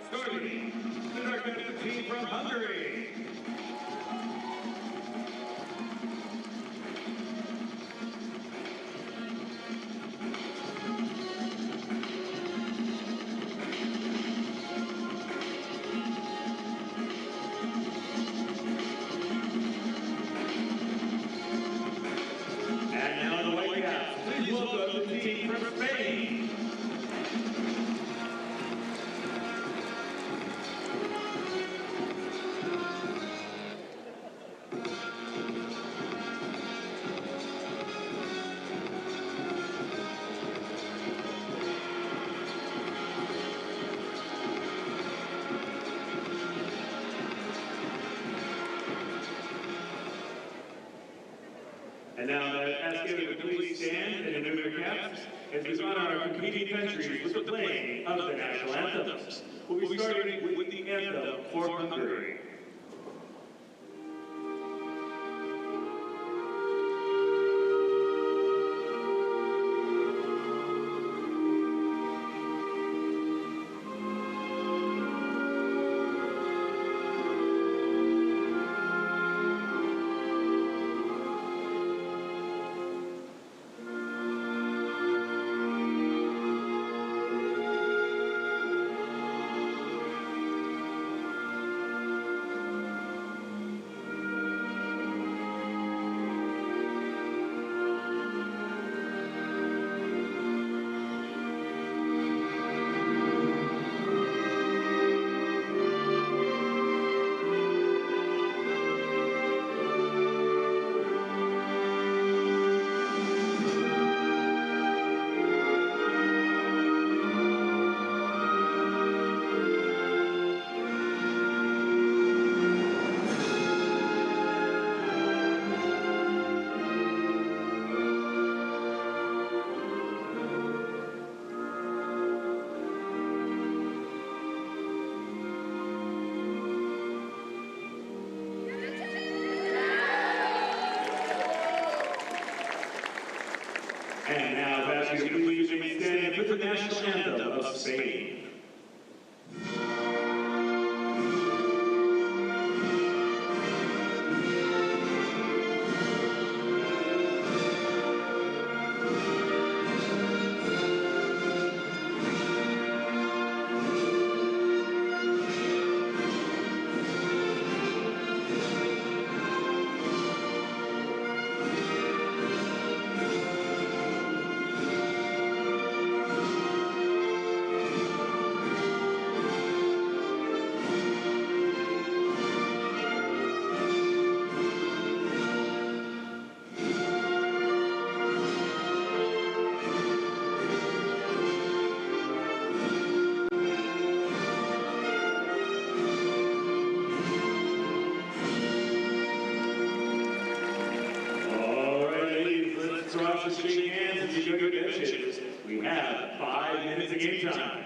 Starting the narcotic team from Hungary. And now the White Caps, please welcome the team from Spain. And now ask everyone to please stand and remove your caps as we honor our competing countries with the playing of the national anthems. We'll be starting with the anthem for Hungary. And now I've asked you to please remain standing for the national anthem of Spain. Cross and shake hands and see good benches. We have 5 minutes of game time.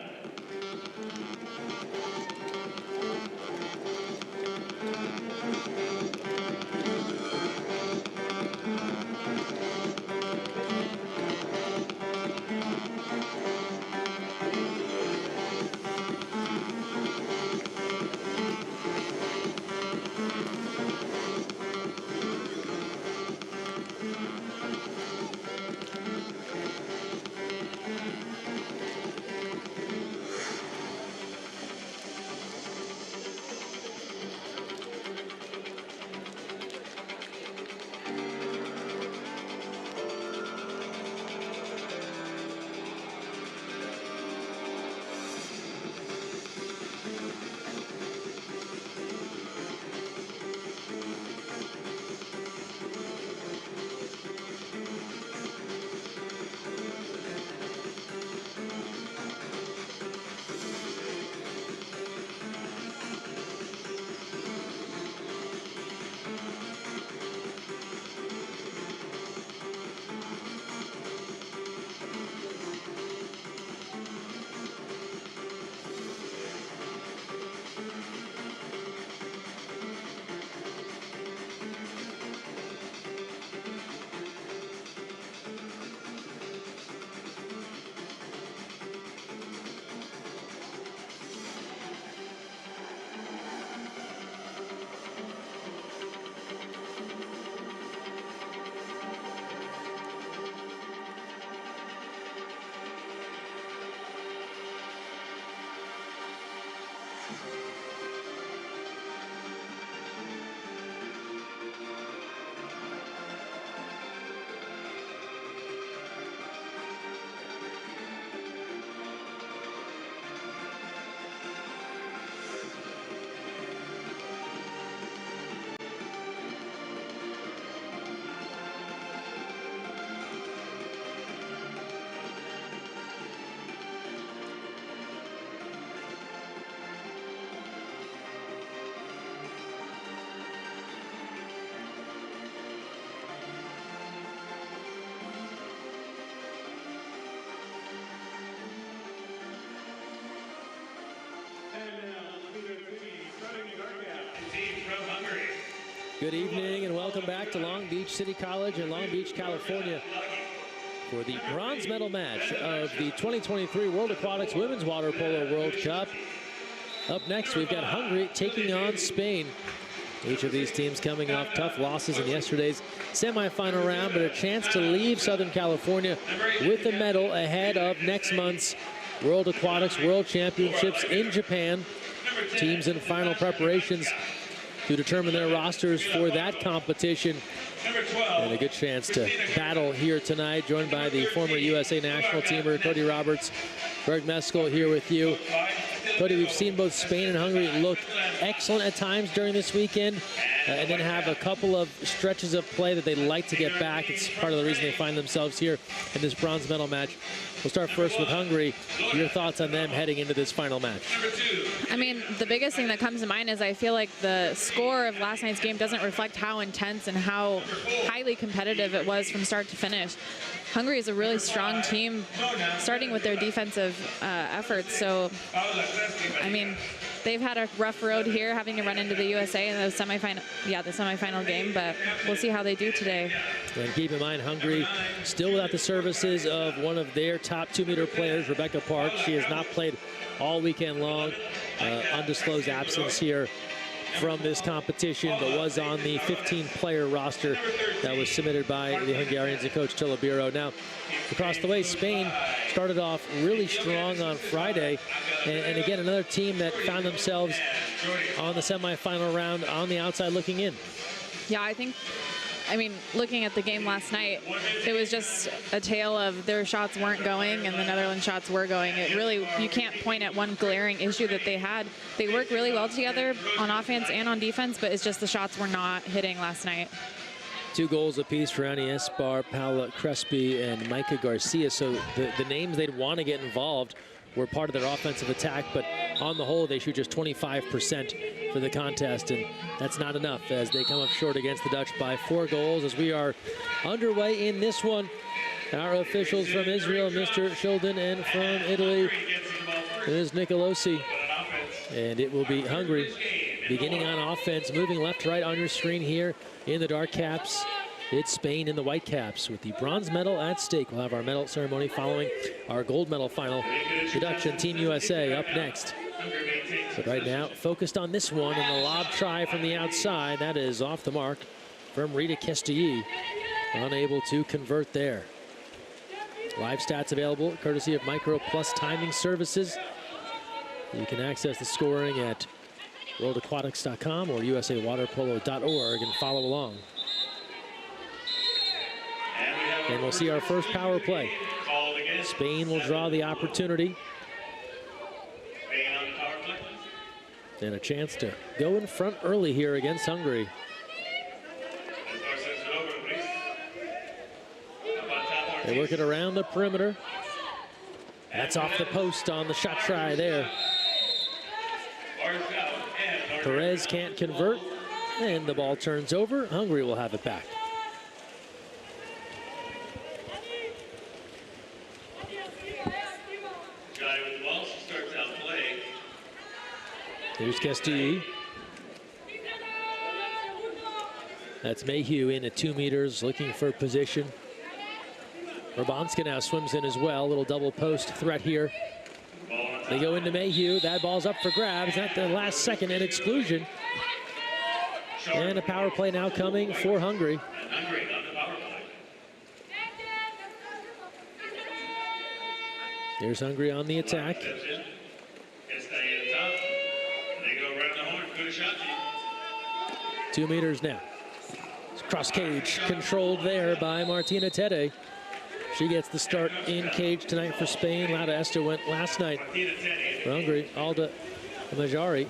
Good evening and welcome back to Long Beach City College in Long Beach, California for the bronze medal match of the 2023 World Aquatics Women's Water Polo World Cup. Up next, we've got Hungary taking on Spain. Each of these teams coming off tough losses in yesterday's semifinal round, but a chance to leave Southern California with a medal ahead of next month's World Aquatics World Championships in Japan. Teams in final preparations to determine their rosters for that competition. And a good chance to battle here tonight, joined by the former USA national teamer, Cody Roberts. Greg Meskel here with you. Cody, we've seen both Spain and Hungary look excellent at times during this weekend, and then have a couple of stretches of play that they'd like to get back. It's part of the reason they find themselves here in this bronze medal match. We'll start first with Hungary. Your thoughts on them heading into this final match? I mean, the biggest thing that comes to mind is I feel like the score of last night's game doesn't reflect how intense and how highly competitive it was from start to finish. Hungary is a really strong team, starting with their defensive efforts. So, I mean, they've had a rough road here, having to run into the USA in the semifinal game, but we'll see how they do today. And keep in mind, Hungary still without the services of one of their top 2-meter players, Rebecca Park. She has not played all weekend long. Undisclosed absence here from this competition, but was on the 15-player roster that was submitted by the Hungarians and Coach Tilabiro. Now, across the way, Spain started off really strong on Friday, and again, another team that found themselves on the semifinal round on the outside looking in. Yeah, I mean, looking at the game last night, it was just a tale of their shots weren't going and the Netherlands shots were going. It really, you can't point at one glaring issue that they had. They worked really well together on offense and on defense, but it's just the shots were not hitting last night. 2 goals apiece for Annie Esbar, Paula Crespi, and Micah Garcia. So the names they'd want to get involved were part of their offensive attack, but on the whole, they shoot just 25% for the contest, and that's not enough as they come up short against the Dutch by 4 goals. As we are underway in this one, our officials from Israel, Mr. Shilden, and from Italy, Ms. Nicolosi. And it will be Hungary beginning on offense, moving left to right on your screen here in the dark caps. It's Spain in the white caps with the bronze medal at stake. We'll have our medal ceremony following our gold medal final. The Dutch and Team USA up next. But right now, focused on this one, and the lob try from the outside. That is off the mark from Rita Castilly. Unable to convert there. Live stats available courtesy of Micro Plus Timing Services. You can access the scoring at worldaquatics.com or usawaterpolo.org and follow along. And we'll see our first power play. Spain will draw the opportunity. And a chance to go in front early here against Hungary. They work it around the perimeter. That's off the post on the shot try there. Perez can't convert, and the ball turns over. Hungary will have it back. Here's Castilly. That's Mayhew in at 2 meters, looking for position. Urbanska now swims in as well. Little double post threat here. They go into Mayhew. That ball's up for grabs at the last second, and exclusion. And a power play now coming for Hungary. Here's Hungary on the attack. 2 meters now. Cross cage controlled there by Martina Tede. She gets the start in cage tonight for Spain. Laura Esther went last night for Hungary. Alda Majari,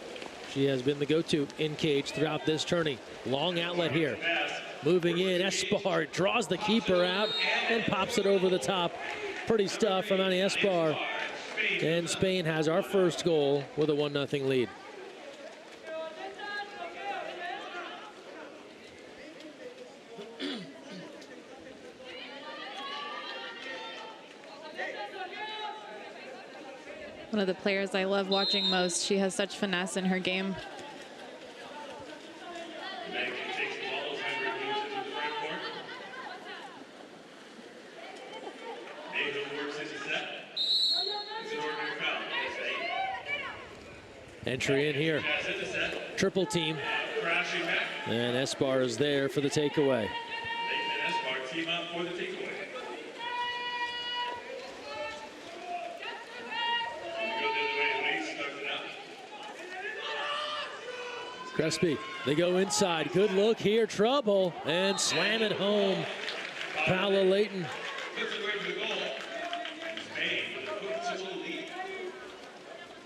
she has been the go-to in cage throughout this tourney. Long outlet here. Moving in, Esbar draws the keeper out and pops it over the top. Pretty stuff from Annie Esbar. And Spain has our first goal with a 1-0 lead. One of the players I love watching most. She has such finesse in her game. Entry in here. Triple team. And Esbar is there for the takeaway. Team up for the takeaway. Crespi, they go inside. Good look here. Trouble. And slam it home. Paolo Leighton.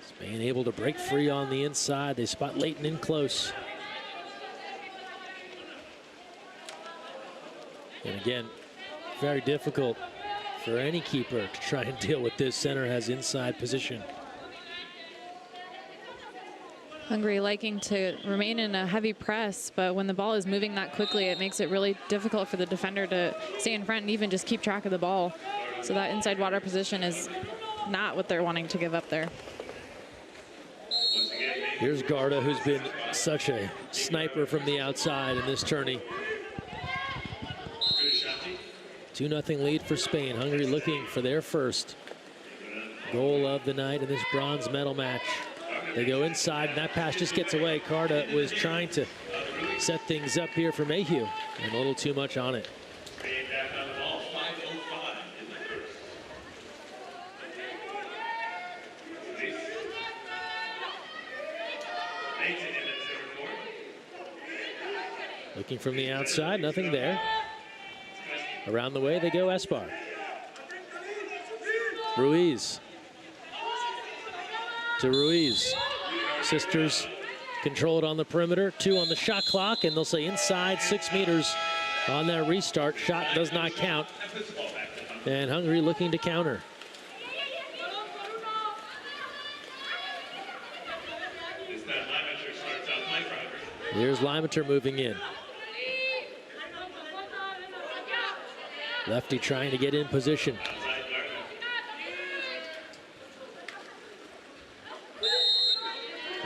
Spain able to break free on the inside. They spot Leighton in close. And again, very difficult for any keeper to try and deal with this. Center has inside position. Hungary liking to remain in a heavy press, but when the ball is moving that quickly, it makes it really difficult for the defender to stay in front and even just keep track of the ball. So that inside water position is not what they're wanting to give up there. Here's Garda, who's been such a sniper from the outside in this tourney. 2-0 lead for Spain. Hungary looking for their first goal of the night in this bronze medal match. They go inside, and that pass just gets away. Carta was trying to set things up here for Mayhew, and a little too much on it. Looking from the outside, nothing there. Around the way they go, Esbar. Ruiz. To Ruiz. Sisters control it on the perimeter. 2 on the shot clock, and they'll say inside 6 meters on that restart. Shot does not count. And Hungary looking to counter. Here's Limeter moving in. Lefty trying to get in position.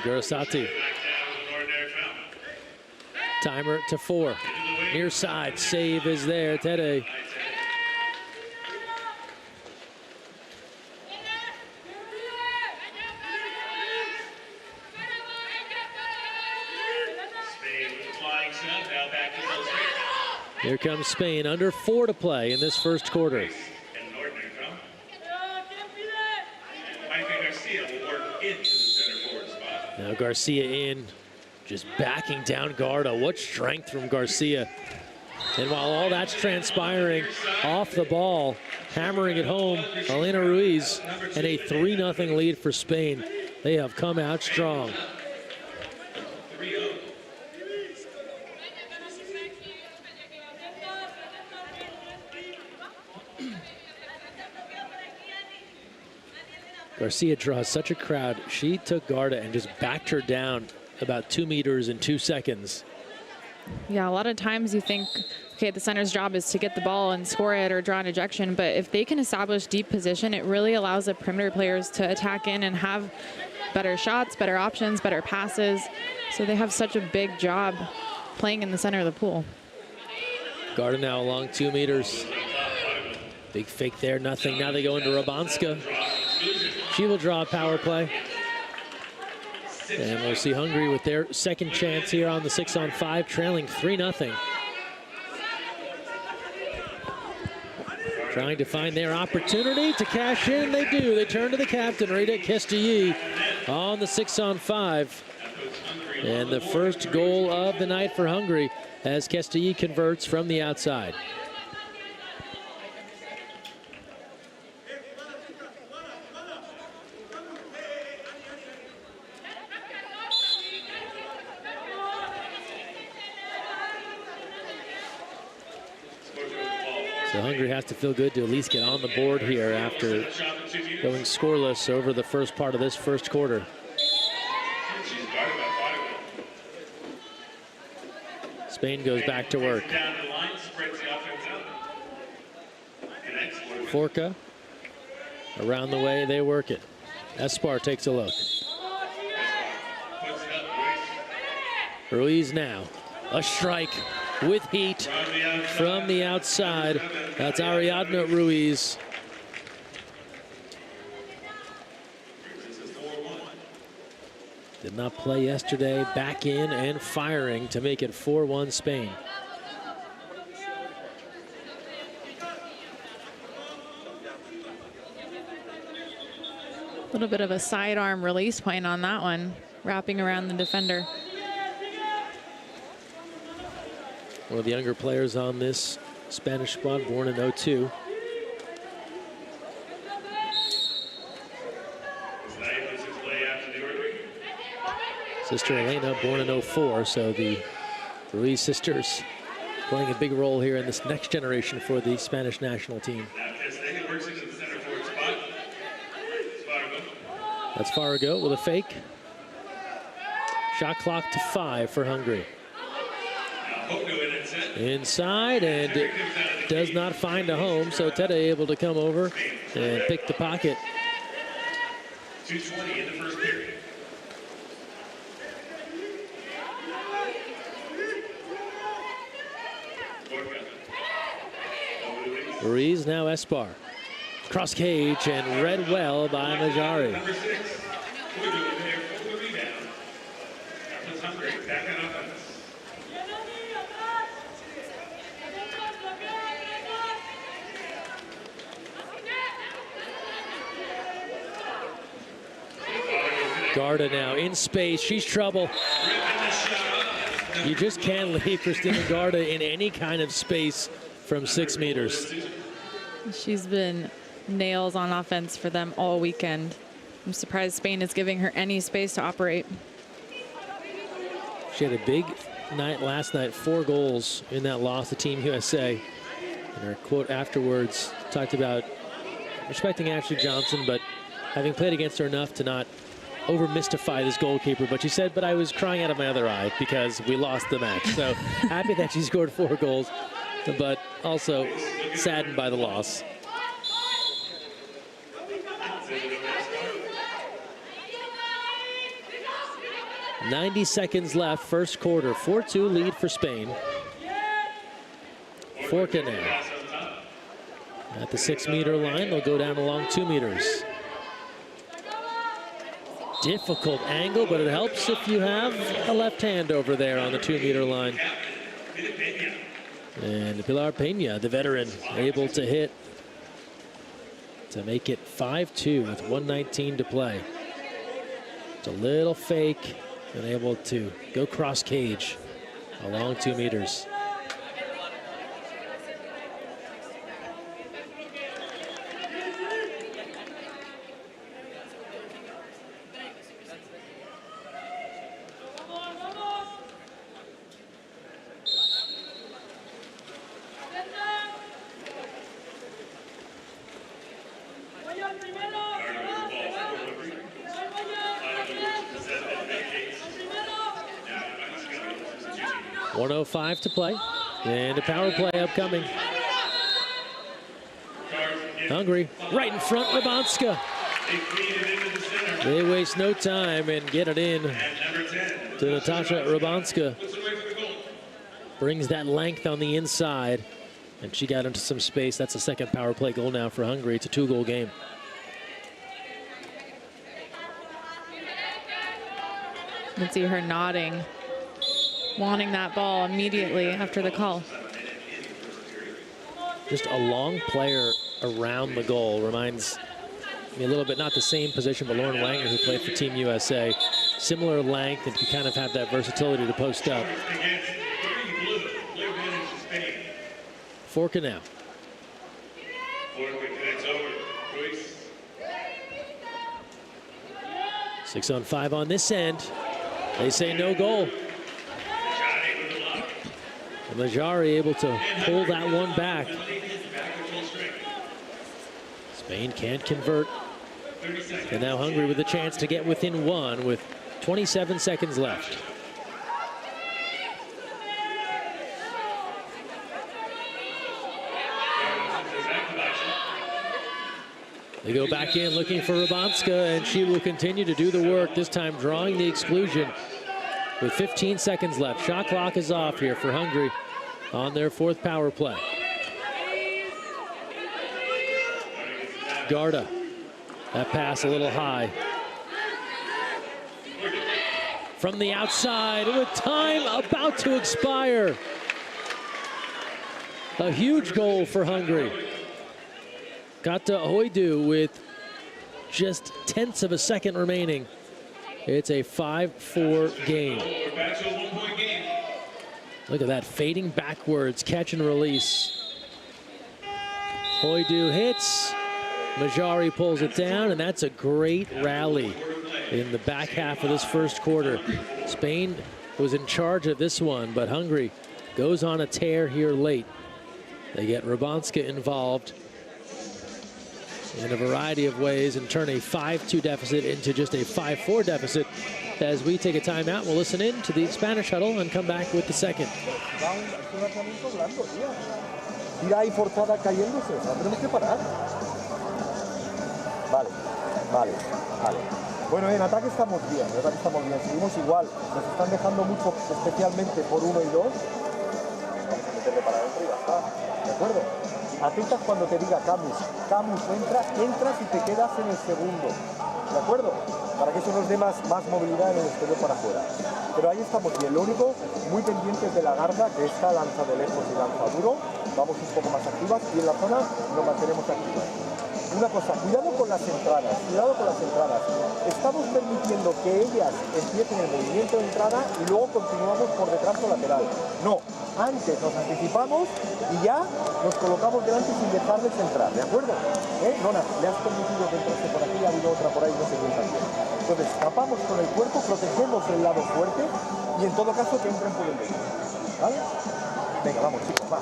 Garasati. Timer to 4. Near side, save is there, Tede. Here comes Spain, under 4 to play in this first quarter. Now Garcia in, just backing down Garda. What strength from Garcia. And while all that's transpiring, off the ball, hammering it home, Elena Ruiz, and a 3-0 lead for Spain. They have come out strong. Garcia draws such a crowd. She took Garda and just backed her down about 2 meters in 2 seconds. Yeah, a lot of times you think, okay, the center's job is to get the ball and score it or draw an ejection, but if they can establish deep position, it really allows the perimeter players to attack in and have better shots, better options, better passes. So they have such a big job playing in the center of the pool. Garda now along 2 meters. Big fake there, nothing. Now they go into Rabanska. She will draw a power play. And we'll see Hungary with their second chance here on the 6-on-5, trailing 3-0. Trying to find their opportunity to cash in. They do. They turn to the captain, Rita Kestilyi, on the 6-on-5. And the first goal of the night for Hungary as Kestilyi converts from the outside. So Hungary has to feel good to at least get on the board here after going scoreless over the first part of this first quarter. Spain goes back to work. Forca around the way, they work it. Espar takes a look. Ruiz now, a strike with heat from the outside. That's Ariadna Ruiz. Did not play yesterday, back in and firing to make it 4-1 Spain. A little bit of a sidearm release point on that one, wrapping around the defender. One of the younger players on this Spanish squad, born in '02. Sister Elena, born in '04, so the Ruiz sisters playing a big role here in this next generation for the Spanish national team. That's Farragut with a fake. Shot clock to 5 for Hungary. Inside, and does not find a home, so Tete able to come over and pick the pocket. 2:20 in the first period. Ruiz, now Esbar. Cross cage and read well by Majari. Number 6. We're doing there for the rebound. That was Hungary. Back on offense. Garda now in space. She's trouble. You just can't leave Christina Garda in any kind of space from 6 meters. She's been nails on offense for them all weekend. I'm surprised Spain is giving her any space to operate. She had a big night last night, 4 goals in that loss to Team USA. And her quote afterwards talked about respecting Ashley Johnson, but having played against her enough to not over-mystify this goalkeeper. But she said, but I was crying out of my other eye because we lost the match. So happy that she scored 4 goals, but also saddened by the loss. .90 seconds left, first quarter. 4-2 lead for Spain. Forca now. At the 6 meter line, they'll go down along 2 meters. Difficult angle, but it helps if you have a left hand over there on the 2 meter line. And Pilar Peña, the veteran, able to hit to make it 5-2 with 1:19 to play. It's a little fake and able to go cross cage along 2 meters. .105 to play, and a power play upcoming. Hungary right in front, Rabanska. They waste no time and get it in to Natasha Rabanska. Brings that length on the inside, and she got into some space. That's a second power play goal now for Hungary. It's a 2-goal game. You can see her nodding, wanting that ball immediately after the call. Just a long player around the goal. Reminds me a little bit, not the same position, but Lauren Langer, who played for Team USA. Similar length and can kind of have that versatility to post up. Forca now. 6-on-5 on this end. They say no goal. Majari able to pull that one back. Spain can't convert. And now Hungary with a chance to get within 1 with 27 seconds left. They go back in looking for Rabanska, and she will continue to do the work, this time drawing the exclusion with 15 seconds left. Shot clock is off here for Hungary on their 4th power play. Garda, that pass a little high. from the outside with time about to expire. A huge goal for Hungary. Got to Hoidu with just tenths of a second remaining. It's a 5-4 game. Look at that, fading backwards, catch and release. Hoidu hits, Majari pulls it down, and that's a great rally in the back half of this first quarter. Spain was in charge of this one, but Hungary goes on a tear here late. They get Rabanska involved in a variety of ways and turn a 5-2 deficit into just a 5-4 deficit. As we take a timeout, we'll listen in to the Spanish huddle and come back with the second. Tira ahí forzada cayéndose, o sea, tenemos que parar. Vale. Bueno, en ataque estamos bien, seguimos igual. Nos están dejando mucho, especialmente por 1 y 2. Vamos a meterle para adentro y ya está, ¿de acuerdo? Atentas cuando te diga Camus, entras y te quedas en el segundo, ¿de acuerdo? Para que eso nos dé más movilidad en el exterior para afuera. Pero ahí estamos bien, lo único, muy pendientes de la garda, que esta lanza de lejos y lanza duro, vamos un poco más activas y en la zona nos mantenemos activas. Una cosa, cuidado con las entradas. Estamos permitiendo que ellas empiecen el movimiento de entrada y luego continuamos por detrás o lateral. No, antes nos anticipamos y ya nos colocamos delante sin dejarles entrar, ¿de acuerdo? Nona, le has permitido que entrase por aquí, ha habido otra por ahí, no sé quién también. Entonces, tapamos con el cuerpo, protegemos el lado fuerte y en todo caso que entren por el medio. ¿Vale? Venga, vamos chicos, va.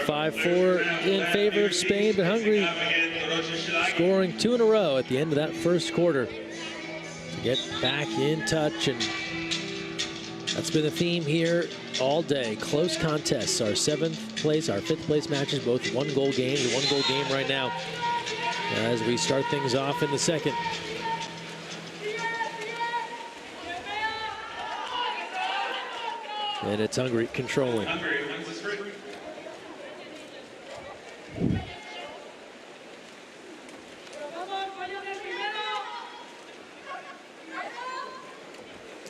5-4 in favor of Spain, but Hungary scoring 2 in a row at the end of that first quarter to get back in touch, and that's been the theme here all day. Close contests. Our 7th place, our 5th place matches, both 1-goal games. A 1-goal game right now as we start things off in the second. And it's Hungary controlling.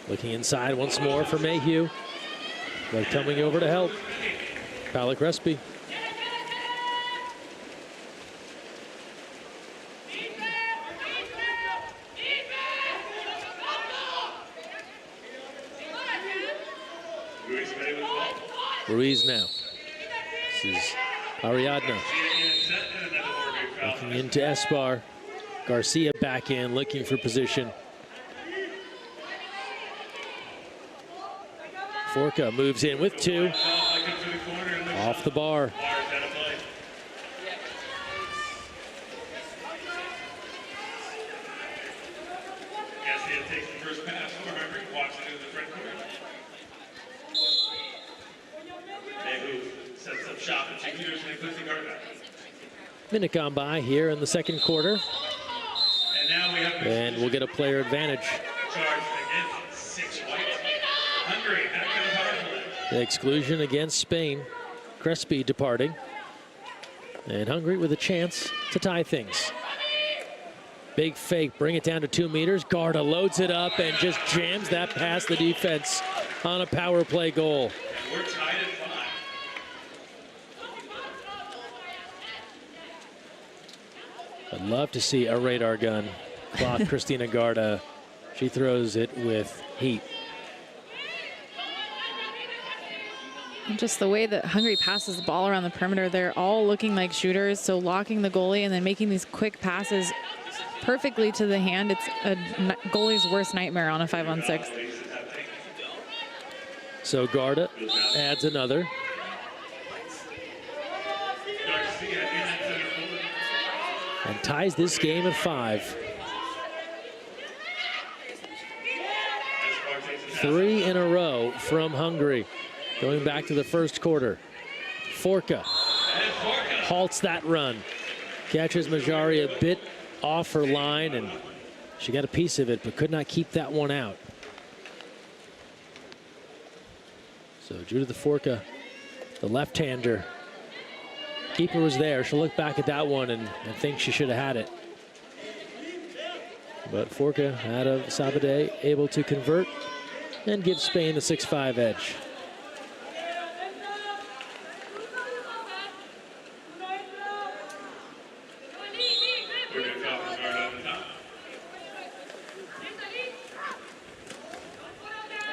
Looking inside once more for Mayhew, but coming over to help. Polo Crespi. Ruiz now. This is Ariadna. Looking into Espar. Garcia back in, looking for position. Forca moves in with 2. Off the bar. Minute gone by here in the second quarter. And we'll get a player advantage. The exclusion against Spain. Crespi departing. And Hungary with a chance to tie things. Big fake, bring it down to 2 meters. Garda loads it up and just jams that past the defense on a power play goal. We're tied at 5. I'd love to see a radar gun clock Christina Garda. She throws it with heat. And just the way that Hungary passes the ball around the perimeter, they're all looking like shooters, so locking the goalie and then making these quick passes perfectly to the hand. It's a goalie's worst nightmare on a 5-on-6. So Garda adds another. and ties this game at 5. 3 in a row from Hungary, going back to the first quarter. Forka halts that run, catches Majari a bit off her line, and she got a piece of it, but could not keep that one out. So Judith Forka, the left-hander. Keeper was there. She'll look back at that one and think she should have had it. But Forka out of Sabadell able to convert and give Spain the 6-5 edge.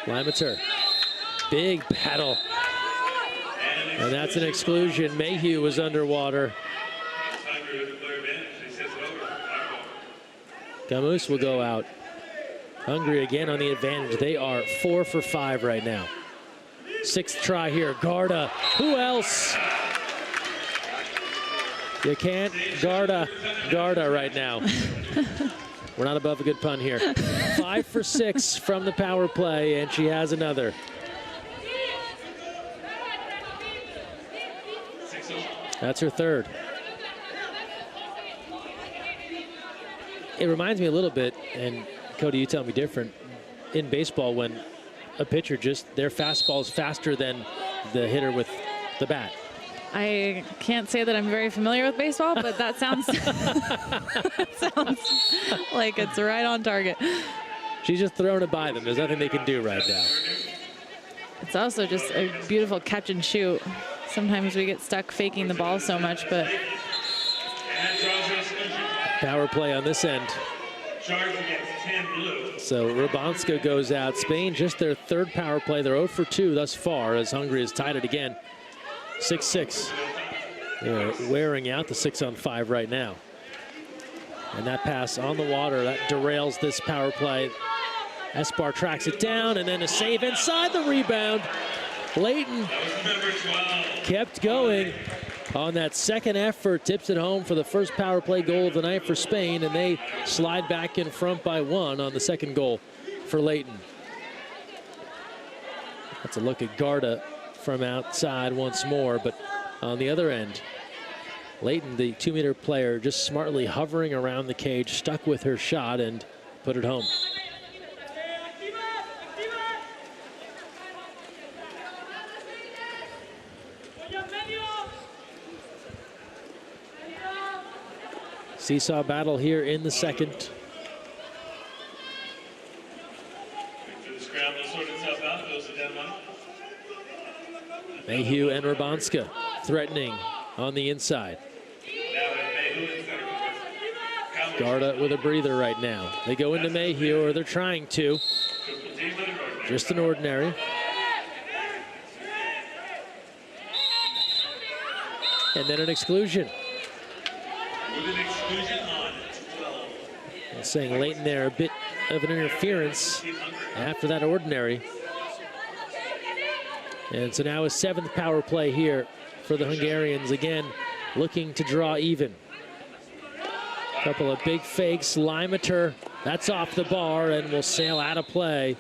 Limater, big battle. And that's an exclusion. Mayhew was underwater. Camus will go out. Hungary again on the advantage. They are 4 for 5 right now. 6th try here. Garda. Who else? You can't Garda right now. We're not above a good pun here. 5 for 6 from the power play, and she has another. That's her 3rd. It reminds me a little bit, and Cody, you tell me different, in baseball when a pitcher their fastball is faster than the hitter with the bat. I can't say that I'm very familiar with baseball, but that sounds, sounds like it's right on target. She's just throwing it by them. There's nothing they can do right now. It's also just a beautiful catch and shoot. Sometimes we get stuck faking the ball so much, but power play on this end. So Rabanska goes out. Spain just their 3rd power play. They're 0 for 2 thus far as Hungary has tied it again. 6-6. They're wearing out the 6-on-5 right now. And that pass on the water, that derails this power play. Esbar tracks it down, and then a save inside the rebound. Leighton kept going on that second effort, tips it home for the first power play goal of the night for Spain, and they slide back in front by 1 on the second goal for Leighton. That's a look at Garda from outside once more, but on the other end, Leighton, the 2-meter player, just smartly hovering around the cage, stuck with her shot and put it home. Seesaw battle here in the second. Mayhew and Rabanska threatening on the inside. Garda with a breather right now. They go into Mayhew, or they're trying to. Just an ordinary. And then an exclusion. I'm saying Leighton there, a bit of an interference after that ordinary. And so now a 7th power play here for the Hungarians, again looking to draw even. Couple of big fakes. Limater, that's off the bar and will sail out of play.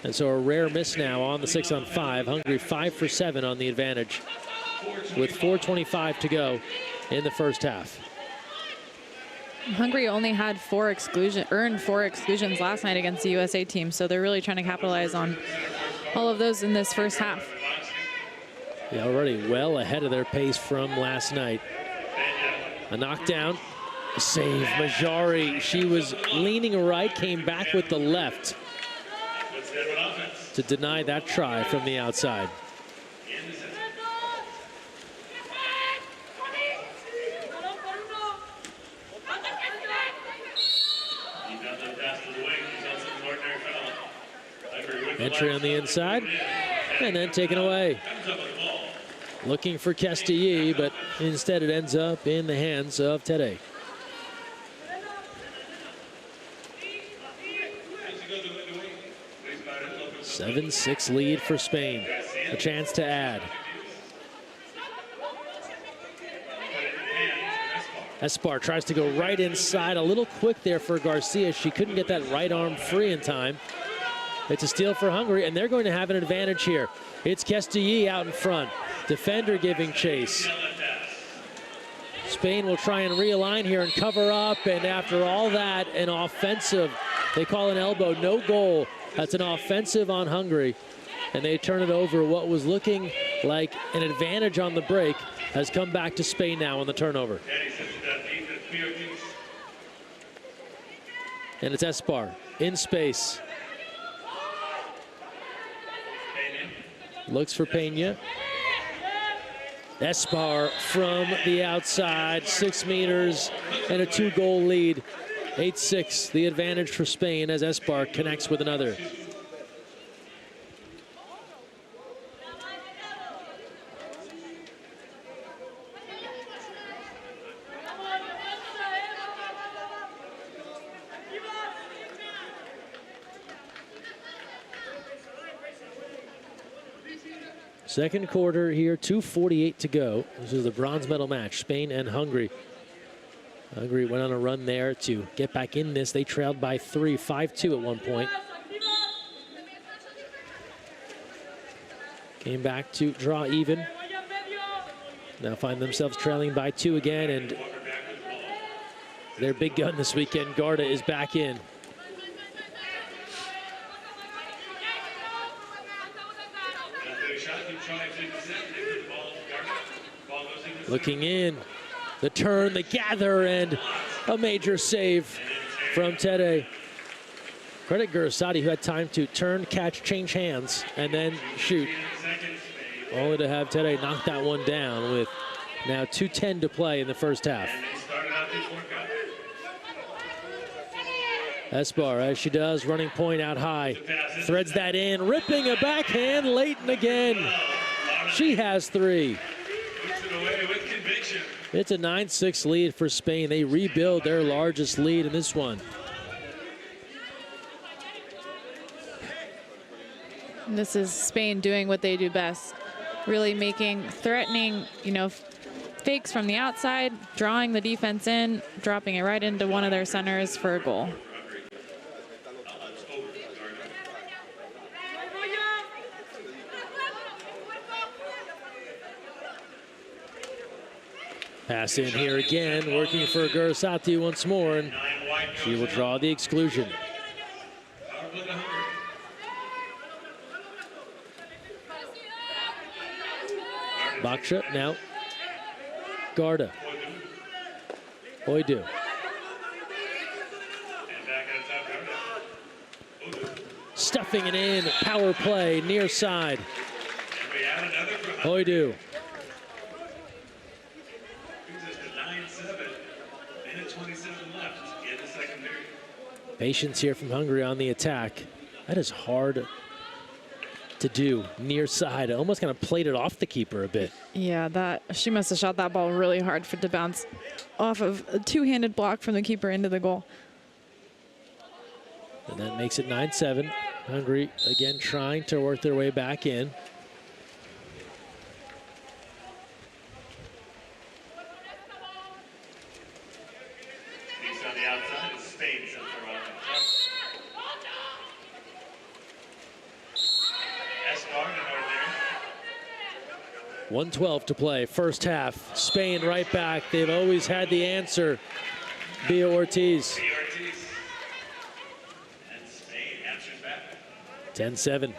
And so a rare miss now on the 6-on-5. Hungary 5 for 7 on the advantage with 4:25 to go in the first half. Hungary only had earned four exclusions last night against the USA team, so they're really trying to capitalize on all of those in this first half. Yeah, already well ahead of their pace from last night. A knockdown, a save. Majari, she was leaning right, came back with the left to deny that try from the outside. Entry on the inside, and then taken away. Looking for Castilly, but instead it ends up in the hands of Tede. A 7-6 lead for Spain. A chance to add. Espar tries to go right inside, a little quick there for Garcia. She couldn't get that right arm free in time. It's a steal for Hungary, and they're going to have an advantage here. It's Kestilyi out in front. Defender giving chase. Spain will try and realign here and cover up, and after all that, an offensive, they call an elbow, no goal. That's an offensive on Hungary, and they turn it over. What was looking like an advantage on the break has come back to Spain now on the turnover. And it's Espar in space. Looks for Peña. Espar from the outside, 6 meters, and a 2-goal lead. 8-6, the advantage for Spain as Espar connects with another. Second quarter here, 2:48 to go. This is the bronze medal match, Spain and Hungary. Hungary went on a run there to get back in this. They trailed by 3, 5-2 at one point. Came back to draw even. Now find themselves trailing by 2 again, and their big gun this weekend, Garda, is back in. Looking in, the turn, the gather, and a major save from Tede. Credit Gurasati, who had time to turn, catch, change hands, and then shoot. Only to have Tede knock that one down with now 2:10 to play in the first half. Espar, as she does, running point out high. Threads that in, ripping a backhand late and again. She has 3. It's a 9-6 lead for Spain. They rebuild their largest lead in this one. This is Spain doing what they do best. Really making, threatening, fakes from the outside, drawing the defense in, dropping it right into one of their centers for a goal. Pass in here again, working for Gurasati once more, and she will draw the exclusion. Baksha now. Garda. Oidu. Stuffing it in, power play, near side. Oidu. Patience here from Hungary on the attack. That is hard to do near side. Almost kind of played it off the keeper a bit. Yeah, she must have shot that ball really hard for it to bounce off of a two-handed block from the keeper into the goal. And that makes it 9-7. Hungary again trying to work their way back in. On the outside is Spain. 1:12 to play, first half. Spain right back. They've always had the answer. Bia Ortiz. And Spain answers back. 10-7.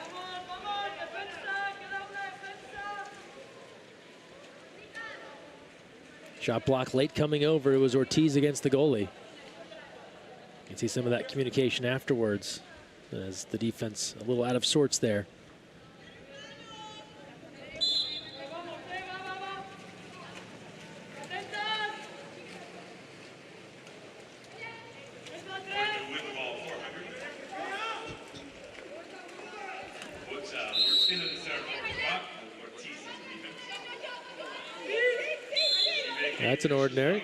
Shot block late coming over. It was Ortiz against the goalie. You can see some of that communication afterwards as the defense a little out of sorts there. That's an ordinary.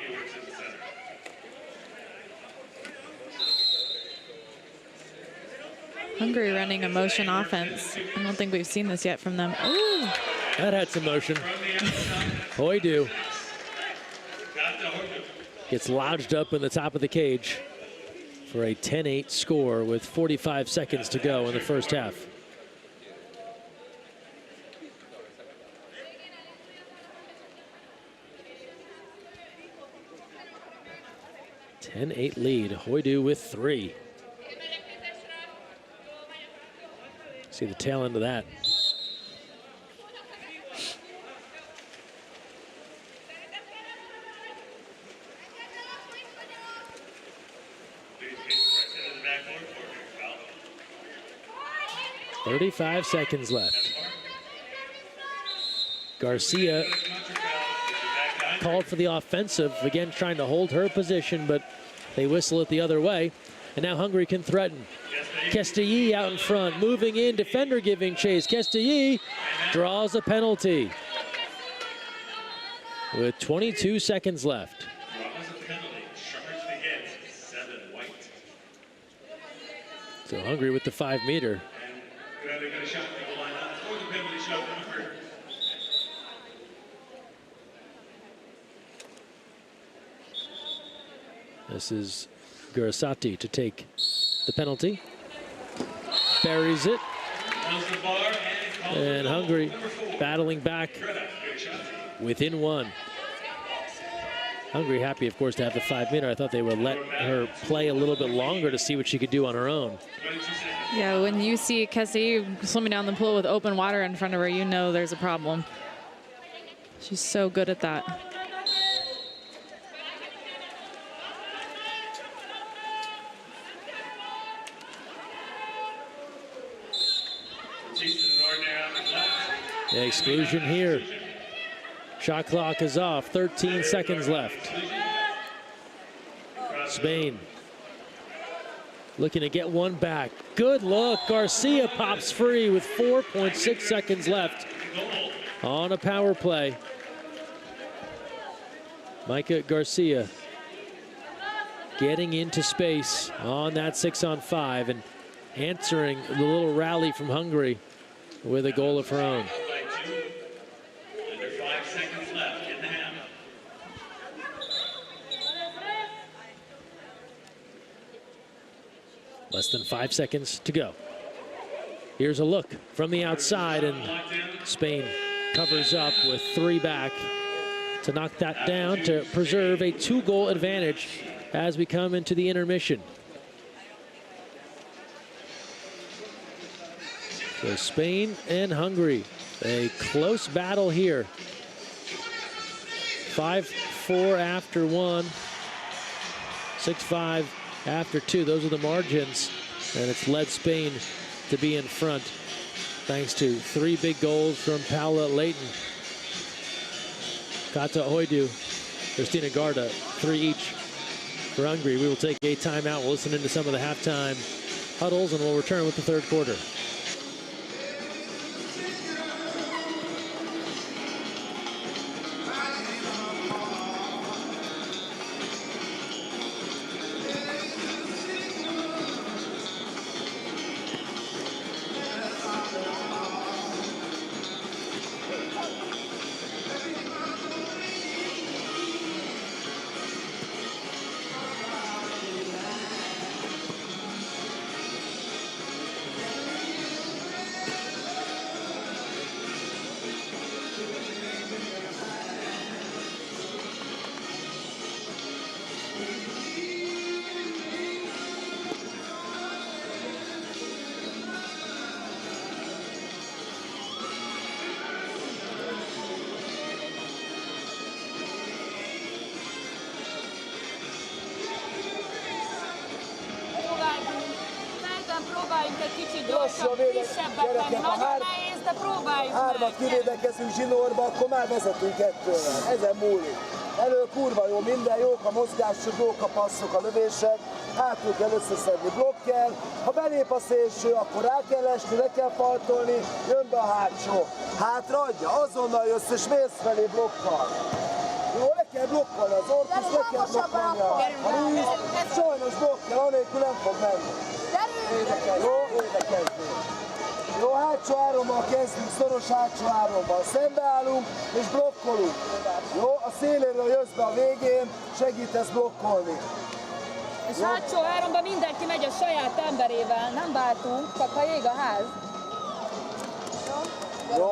Hungary running a motion offense. I don't think we've seen this yet from them. Ooh. That had some motion. Boy, do. gets lodged up in the top of the cage for a 10-8 score with 45 seconds to go in the first half. (10-8) lead. Hoidu with 3. See the tail end of that. (35 seconds left. Garcia called for the offensive, again trying to hold her position, but they whistle it the other way. And now Hungary can threaten. Kestelyi out in front, moving in, defender giving chase. Kestelyi draws a penalty with 22 seconds left. So Hungary with the 5-meter. This is Gurasati to take the penalty. Buries it. And Hungary battling back within 1. Hungary happy, of course, to have the 5-meter. I thought they would let her play a little bit longer to see what she could do on her own. Yeah, when you see Kestelyi swimming down the pool with open water in front of her, you know there's a problem. She's so good at that. The exclusion here. Shot clock is off. 13 seconds left. Spain looking to get one back. Good look. Garcia pops free with 4.6 seconds left on a power play. Micah Garcia getting into space on that 6-on-5 and answering the little rally from Hungary with a goal of her own. Less than 5 seconds to go. Here's a look from the outside, and Spain covers up with 3 back to knock that down to preserve a 2-goal advantage as we come into the intermission. So Spain and Hungary, a close battle here. 5-4 after 1, 6-5 after 2. Those are the margins, and it's led Spain to be in front thanks to 3 big goals from Paula Leighton, Kata Hoidu, Christina Garda, 3 each for Hungary. We will take a timeout. We'll listen into some of the halftime huddles, and we'll return with the third quarter. Lassan kisebbek lenni, nagyon nehéz, de próbáljuk meg. 3-at kivédekezünk zsinórba, akkor már vezetünk 2-vel. Ezen múlik. Elő kurva jó, minden jók a mozgások, jók a passzok, a lövések, hátul kell összeszedni, blokkel. Ha belép a szélső, akkor rá kell esni, le kell faltolni, jön be a hátsó. Hátra adja, azonnal jössz és mész felé blokkal. Jó, le kell blokkolni az orkusz, le kell blokkolni a rúz. Sajnos blokkal, anélkül nem fog menni. Védekezni, jó? Védekezni. Jó, hátsó hárommal kezdünk, szoros hátsó hárommal. Szembeállunk és blokkolunk. Jó, a széléről jössz be a végén, segítesz blokkolni. És hátsó háromban mindenki megy a saját emberével, nem váltunk, csak ha ég a ház. Jó,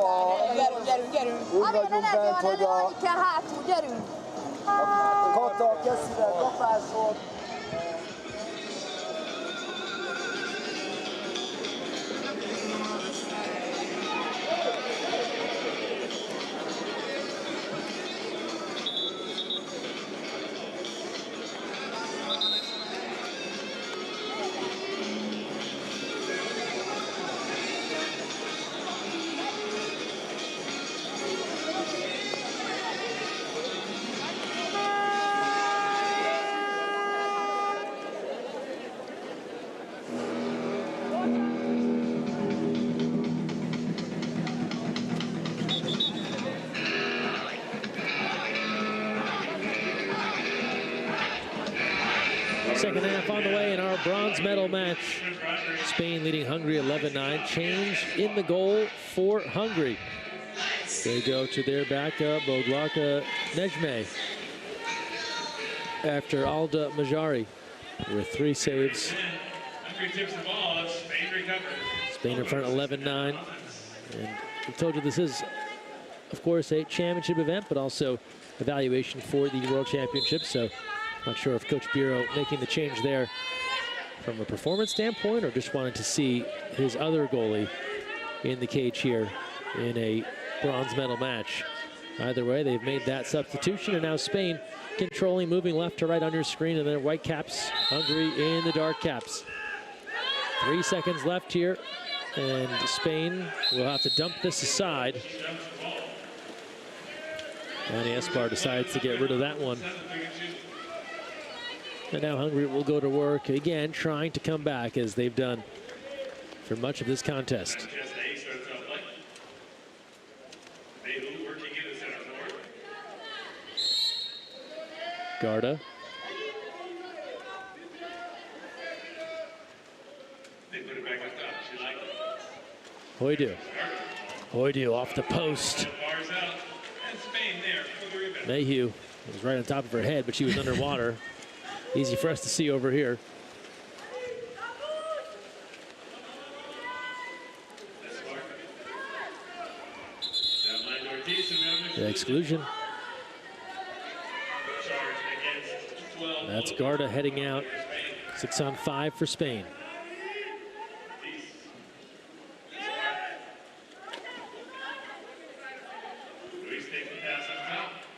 Gyerünk. úgy vagyunk bent, hogy a kell hátul, gyerünk. Kata a Kesszivel kapáson. Second half on the way in our bronze medal match. Spain leading Hungary 11-9. Change in the goal for Hungary. They go to their backup, Boglaka Nejme, after Alda Majari with 3 saves. Hungary tips the ball. Spain recovers. Spain in front 11-9. And we told you this is, of course, a championship event, but also evaluation for the World Championship. So not sure if Coach Bureau making the change there from a performance standpoint or just wanted to see his other goalie in the cage here in a bronze medal match. Either way, they've made that substitution, and now Spain controlling, moving left to right on your screen, and then white caps, Hungary in the dark caps. 3 seconds left here, and Spain will have to dump this aside. And Espar decides to get rid of that one. And now Hungary will go to work again, trying to come back as they've done for much of this contest. Garda. Hoydu off the post. Mayhew was right on top of her head, but she was underwater. Easy for us to see over here. The exclusion. That's Garda heading out. 6-on-5 for Spain.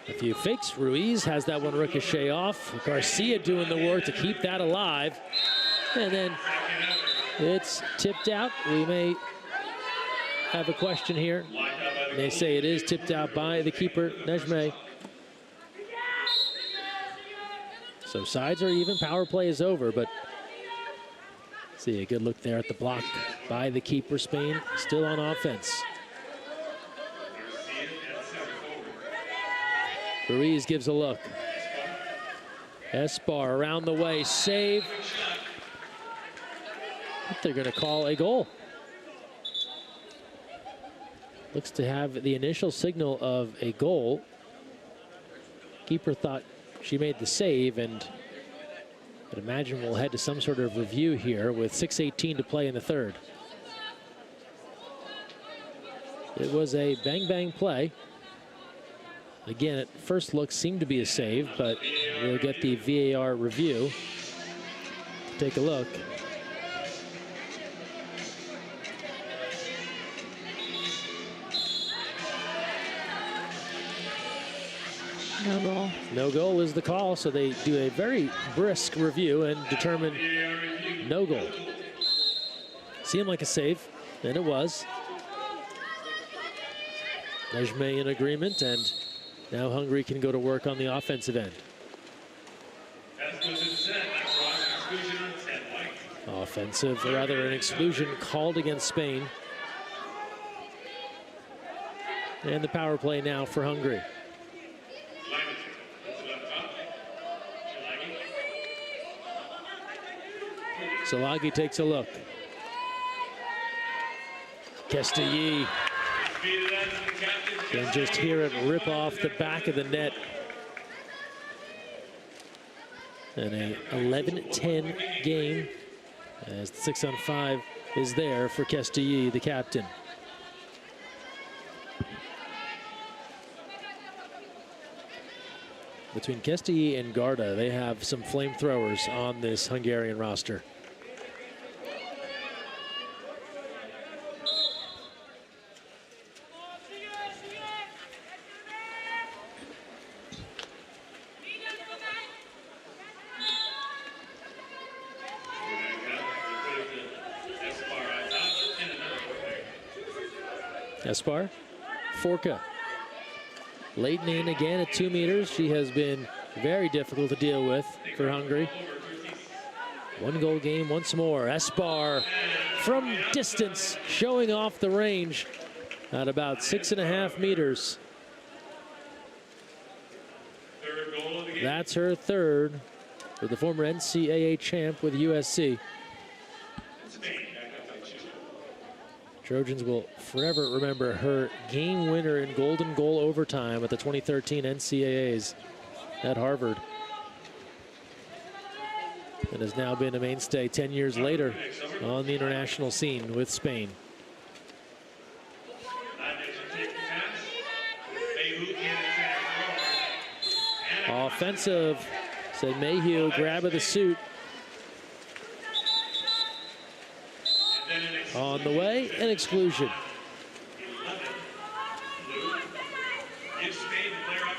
A few fakes. Ruiz has that one ricochet off. Garcia doing the work to keep that alive. And then it's tipped out. We may have a question here. They say it is tipped out by the keeper, Nejme. So sides are even, power play is over, but see a good look there at the block by the keeper. Spain still on offense. Ruiz gives a look. Espar around the way, save. I think they're going to call a goal. Looks to have the initial signal of a goal. Keeper thought she made the save, and I'd imagine we'll head to some sort of review here with 6:18 to play in the third. It was a bang-bang play. Again, at first look seemed to be a save, but we'll get the VAR review. Take a look. No goal. No goal is the call, so they do a very brisk review and determine no goal. Seemed like a save, and it was. Nejme in agreement, and now Hungary can go to work on the offensive end. Offensive, or rather an exclusion called against Spain. And the power play now for Hungary. Szilagyi takes a look. Kestilyi can just hear it rip off the back of the net. And a 11-10 game as the 6-on-5 is there for Kestilyi, the captain. Between Kestilyi and Garda, they have some flamethrowers on this Hungarian roster. Espar, Forka. Leighton in again at 2 meters. She has been very difficult to deal with for Hungary. 1 goal game once more. Espar from distance, showing off the range at about 6.5 meters. That's her third for the former NCAA champ with USC. Trojans will forever remember her game winner in golden goal overtime at the 2013 NCAAs at Harvard. And has now been a mainstay 10 years later on the international scene with Spain. Offensive, said Mayhew, grab of the suit. On the way, an exclusion.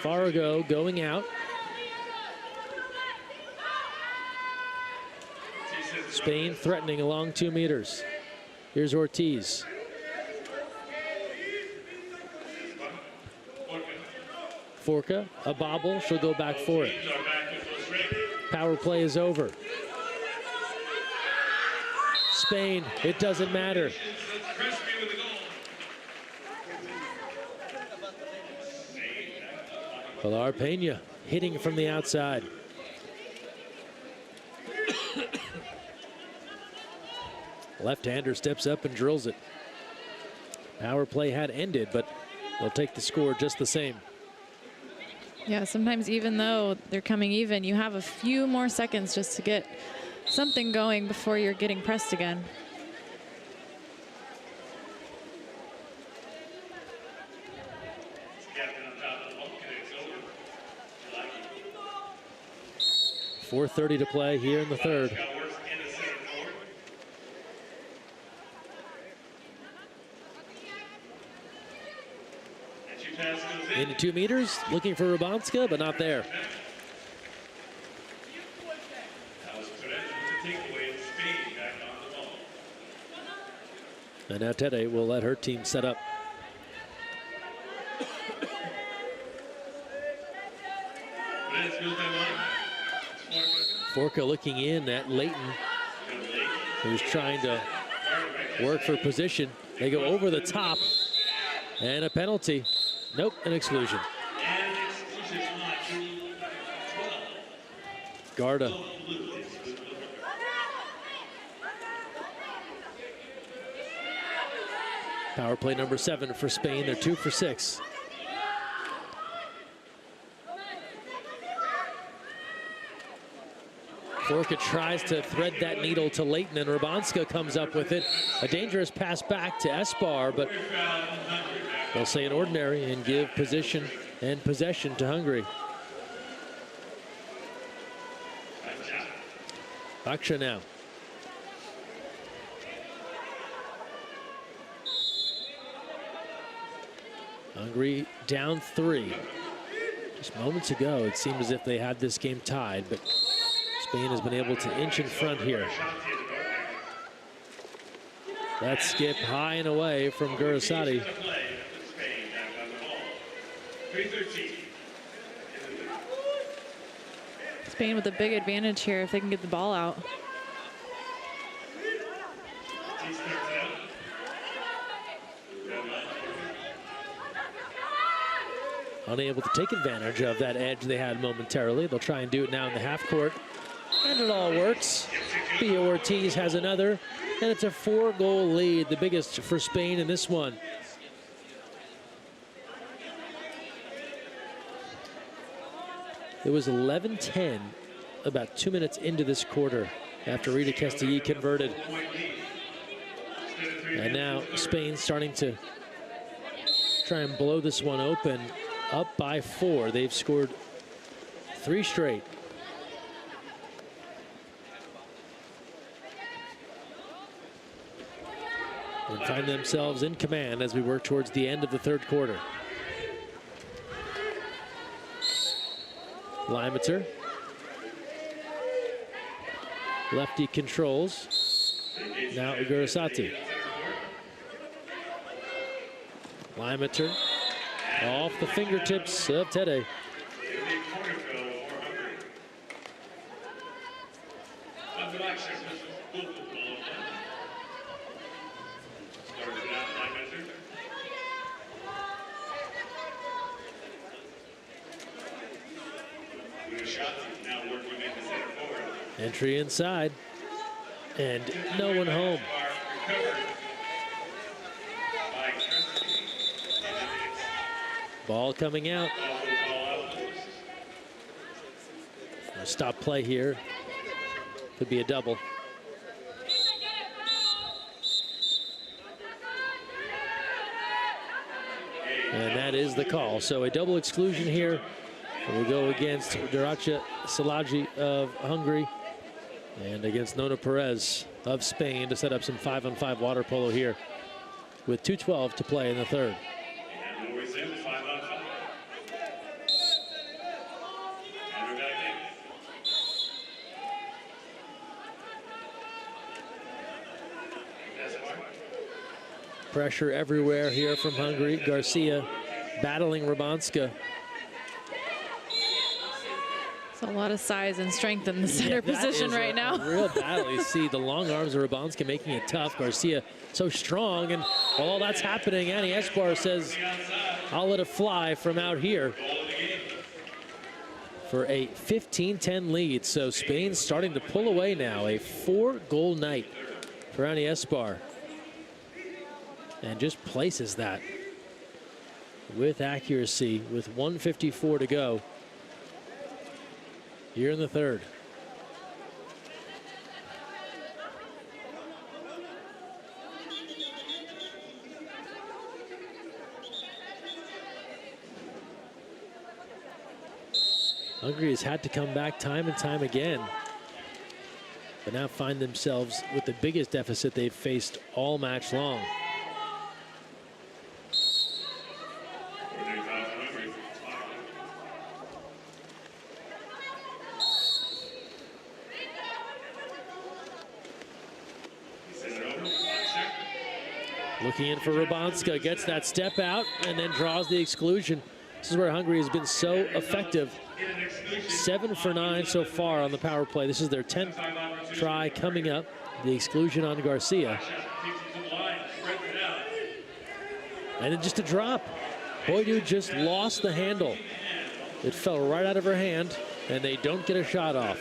Farrago going out. Spain threatening along 2 meters. Here's Ortiz. Forka, a bobble, she'll go back for it. Power play is over. Spain, it doesn't matter. Pilar Peña hitting from the outside. Left-hander steps up and drills it. Power play had ended, but they'll take the score just the same. Yeah, sometimes even though they're coming even, you have a few more seconds just to get something going before you're getting pressed again. .4:30 to play here in the third. Into 2 meters, looking for Rubanska, but not there. And now Tede will let her team set up. Forka looking in at Leighton, who's trying to work for position. They go over the top, and a penalty. Nope, an exclusion. Garda. Power play number 7 for Spain. They're 2 for 6. Forka tries to thread that needle to Leighton, and Rubanska comes up with it. A dangerous pass back to Espar, but they'll say an ordinary and give position and possession to Hungary. Baksha now. Hungary down 3. Just moments ago, it seemed as if they had this game tied, but Spain has been able to inch in front here. That skip high and away from Gurasati. Spain with a big advantage here if they can get the ball out. Unable to take advantage of that edge they had momentarily. They'll try and do it now in the half court. And it all works. Pia Ortiz has another, and it's a 4-goal lead, the biggest for Spain in this one. It was 11-10 about 2 minutes into this quarter after Rita Castillo converted. And now Spain starting to try and blow this one open, up by 4. They've scored 3 straight. And find themselves in command as we work towards the end of the third quarter. Limeter. Lefty controls. Now Ugurasati. Limeter off the fingertips of Tede. Entry inside, and no one home. Ball coming out. A stop play here. Could be a double. And that is the call. So a double exclusion here. We'll go against Daracha Salaji of Hungary and against Nona Perez of Spain to set up some 5-on-5 water polo here with 2:12 to play in the third. Pressure everywhere here from Hungary. Garcia battling Rabanska. It's a lot of size and strength in the center position right now. A real battle. You see the long arms of Rabanska making it tough. Garcia so strong, and while all that's happening, Annie Esbar says, I'll let it fly from out here for a 15-10 lead. So Spain's starting to pull away now. A 4-goal night for Annie Esbar. And just places that with accuracy with 1:54 to go here in the third. Hungary has had to come back time and time again, but now find themselves with the biggest deficit they've faced all match long. Looking in for Rabanska, gets that step out and then draws the exclusion. This is where Hungary has been so effective. 7 for 9 so far on the power play. This is their 10th try coming up. The exclusion on Garcia. And then just a drop. Hoidu just lost the handle. It fell right out of her hand, and they don't get a shot off.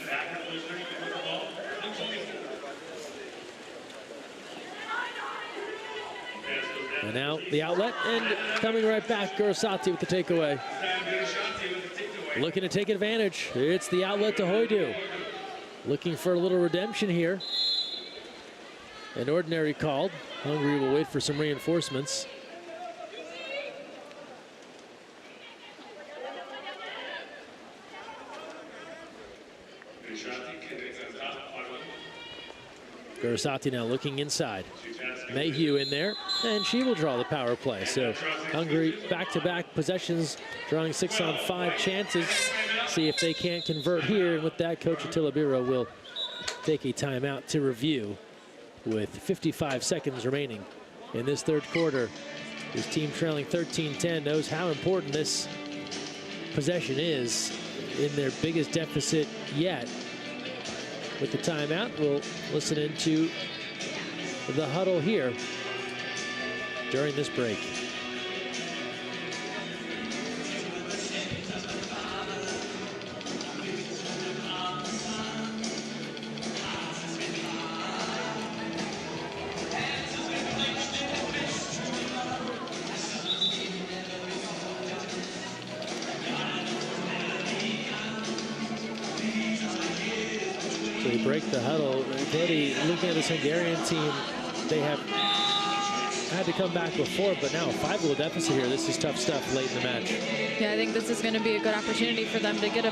And now the outlet, and coming right back, Gurasati with the takeaway. Looking to take advantage. It's the outlet to Hoidu. Looking for a little redemption here. An ordinary called. Hungary will wait for some reinforcements. Gurasati now looking inside. Mayhew in there, and she will draw the power play. So Hungary back-to-back possessions, drawing 6-on-5 chances. See if they can't convert here, and with that, Coach Attila Biro will take a timeout to review with 55 seconds remaining in this third quarter. His team trailing 13-10 knows how important this possession is in their biggest deficit yet. With the timeout, we'll listen into the huddle here during this break. break the huddle. Cody, looking at this Hungarian team, they have had to come back before, but now a 5-goal deficit here. This is tough stuff late in the match. Yeah, I think this is going to be a good opportunity for them to get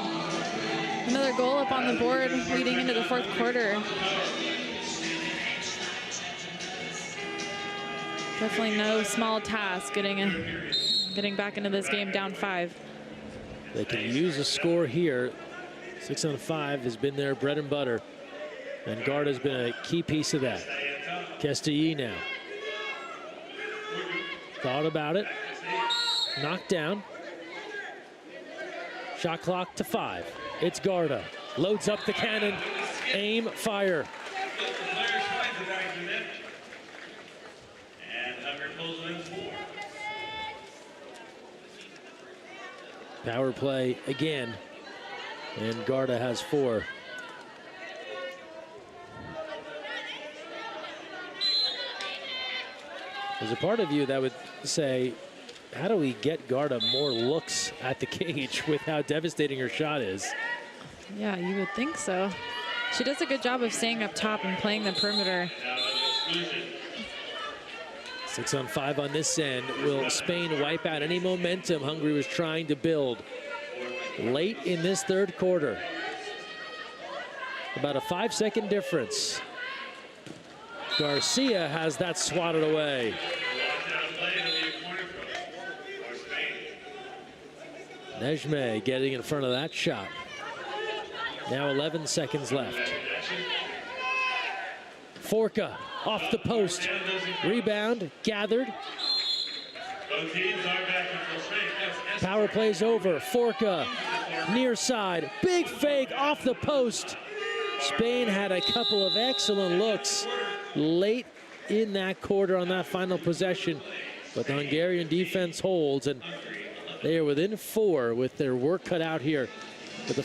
another goal up on the board leading into the fourth quarter. Definitely no small task getting back into this game down 5. They can use a score here. 6 on 5 has been their bread and butter, and Garda's been a key piece of that. Castelli now. Thought about it. Knocked down. Shot clock to 5. It's Garda. Loads up the cannon. Aim, fire. Power play again, and Garda has 4. There's a part of you that would say, how do we get Garda more looks at the cage with how devastating her shot is? Yeah, you would think so. She does a good job of staying up top and playing the perimeter. 6 on 5 on this end. Will Spain wipe out any momentum Hungary was trying to build late in this third quarter? About a 5-second difference. Garcia has that swatted away. Nejme getting in front of that shot. Now 11 seconds left. Forka off the post. Rebound gathered. Power plays over. Forka near side. Big fake off the post. Spain had a couple of excellent looks late in that quarter on that final possession, but the Hungarian defense holds, and they are within 4 with their work cut out here. But the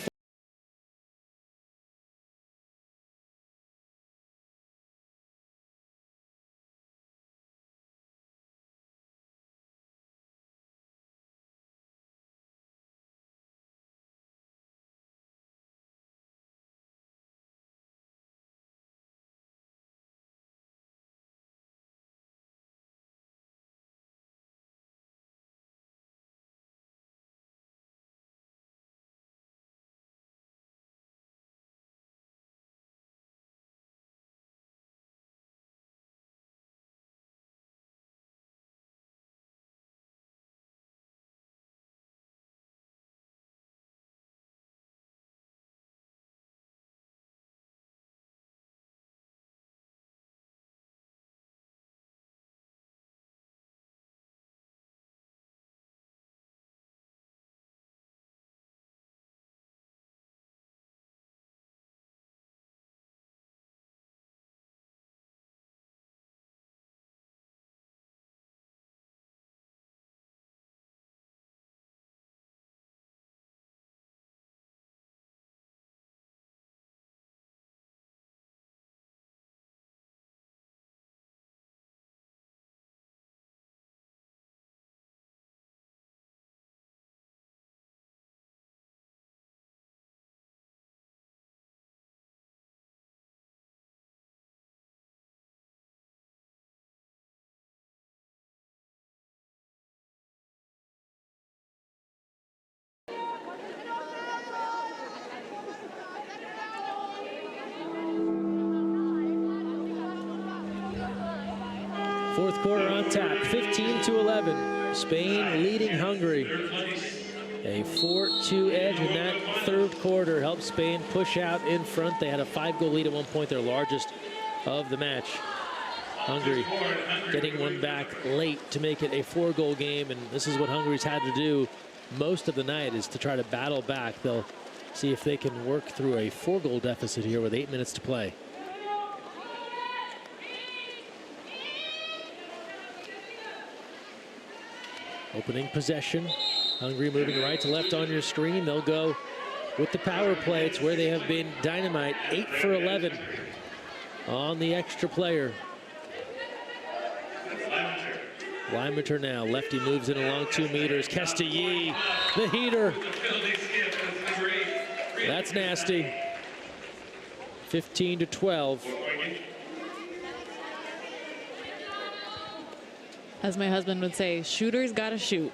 fourth quarter on tap, 15-11. Spain leading Hungary. A 4-2 edge in that third quarter helped Spain push out in front. They had a 5-goal lead at one point, their largest of the match. Hungary getting one back late to make it a 4-goal game, and this is what Hungary's had to do most of the night, is to try to battle back. They'll see if they can work through a 4-goal deficit here with 8 minutes to play. Opening possession. Hungary moving right to left on your screen. They'll go with the power play. It's where they have been dynamite. 8 for 11 on the extra player. Leimeter now. Lefty moves in along 2 meters. Castelli, the heater. That's nasty. 15-12. As my husband would say, shooter's got to shoot.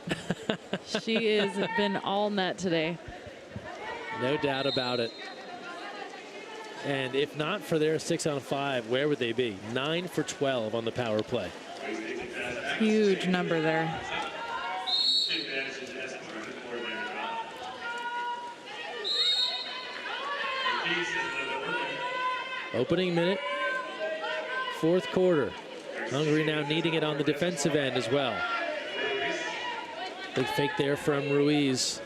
She has been all net today. No doubt about it. And if not for their 6-on-5, where would they be? 9 for 12 on the power play. Huge number there. Opening minute, fourth quarter. Hungary now needing it on the defensive end as well. Big fake there from Ruiz.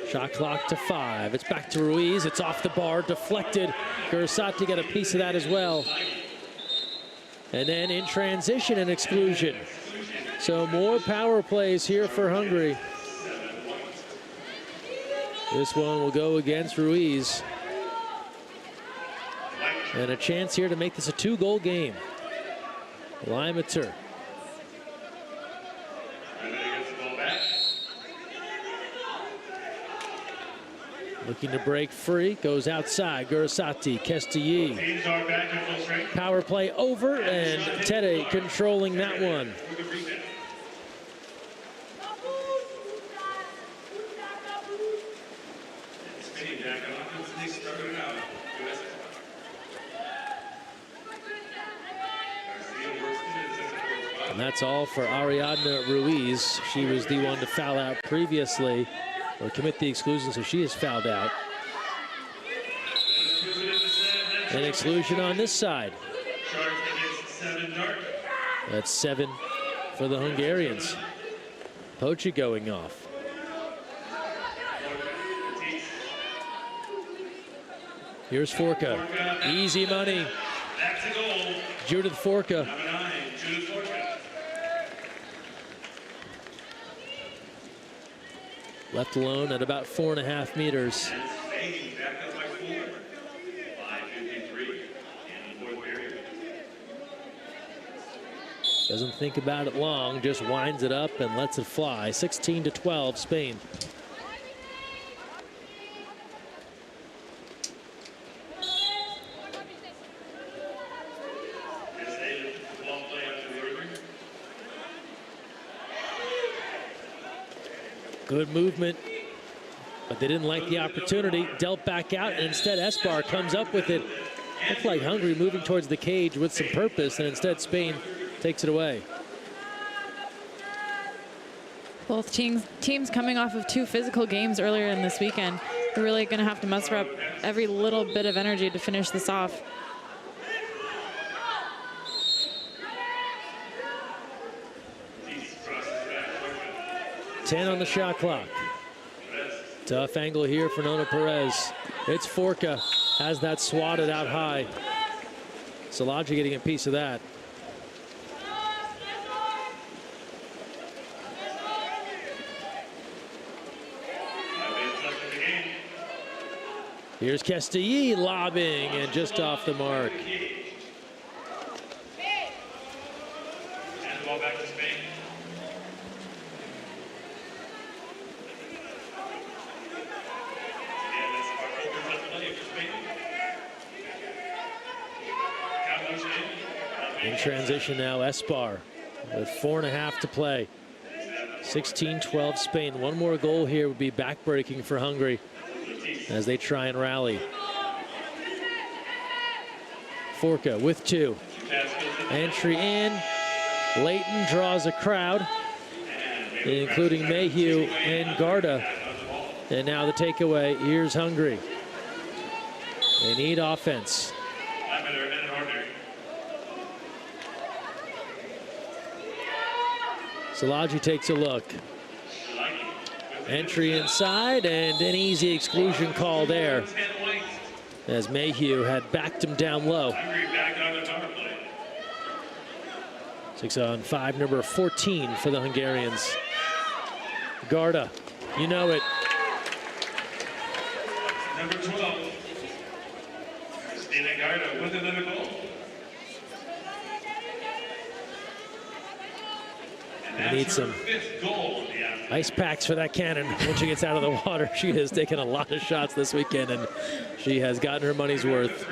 Shot clock to 5. It's back to Ruiz. It's off the bar, deflected. Gursati got a piece of that as well. And then in transition, an exclusion. So more power plays here for Hungary. This one will go against Ruiz. And a chance here to make this a 2-goal game. Limeter. Looking to break free, goes outside. Gursati, Kestilyi. Power play over, and Tede controlling that one. And that's all for Ariadna Ruiz. She was the one to foul out previously, or commit the exclusion, so she is fouled out. An exclusion on this side. That's 7 for the Hungarians. Pochi going off. Here's Forka. Easy money. Judith Forka. Left alone at about 4.5 meters. Doesn't think about it long, just winds it up and lets it fly. 16-12, Spain. Good movement, but they didn't like the opportunity. Dealt back out, and instead Esbar comes up with it. Looked like Hungary moving towards the cage with some purpose, and instead Spain takes it away. Both teams coming off of 2 physical games earlier in this weekend. They're really going to have to muster up every little bit of energy to finish this off. On the shot clock. Tough angle here for Nona Perez. It's Forka, has that swatted out high. Szilagyi getting a piece of that. Here's Kestilyi lobbing and just off the mark. In transition now, Esbar with 4.5 to play. 16-12 Spain. One more goal here would be backbreaking for Hungary as they try and rally. Forka with 2. Entry in. Leighton draws a crowd, including Mayhew and Garda. And now the takeaway. Here's Hungary. They need offense. Szilagyi takes a look. Entry inside, and an easy exclusion call there, as Mayhew had backed him down low. 6-on-5, number 14 for the Hungarians. Garda, you know it. Number 12, Christina Garda with another goal. Need some ice packs for that cannon when she gets out of the water. She has taken a lot of shots this weekend, and she has gotten her money's worth.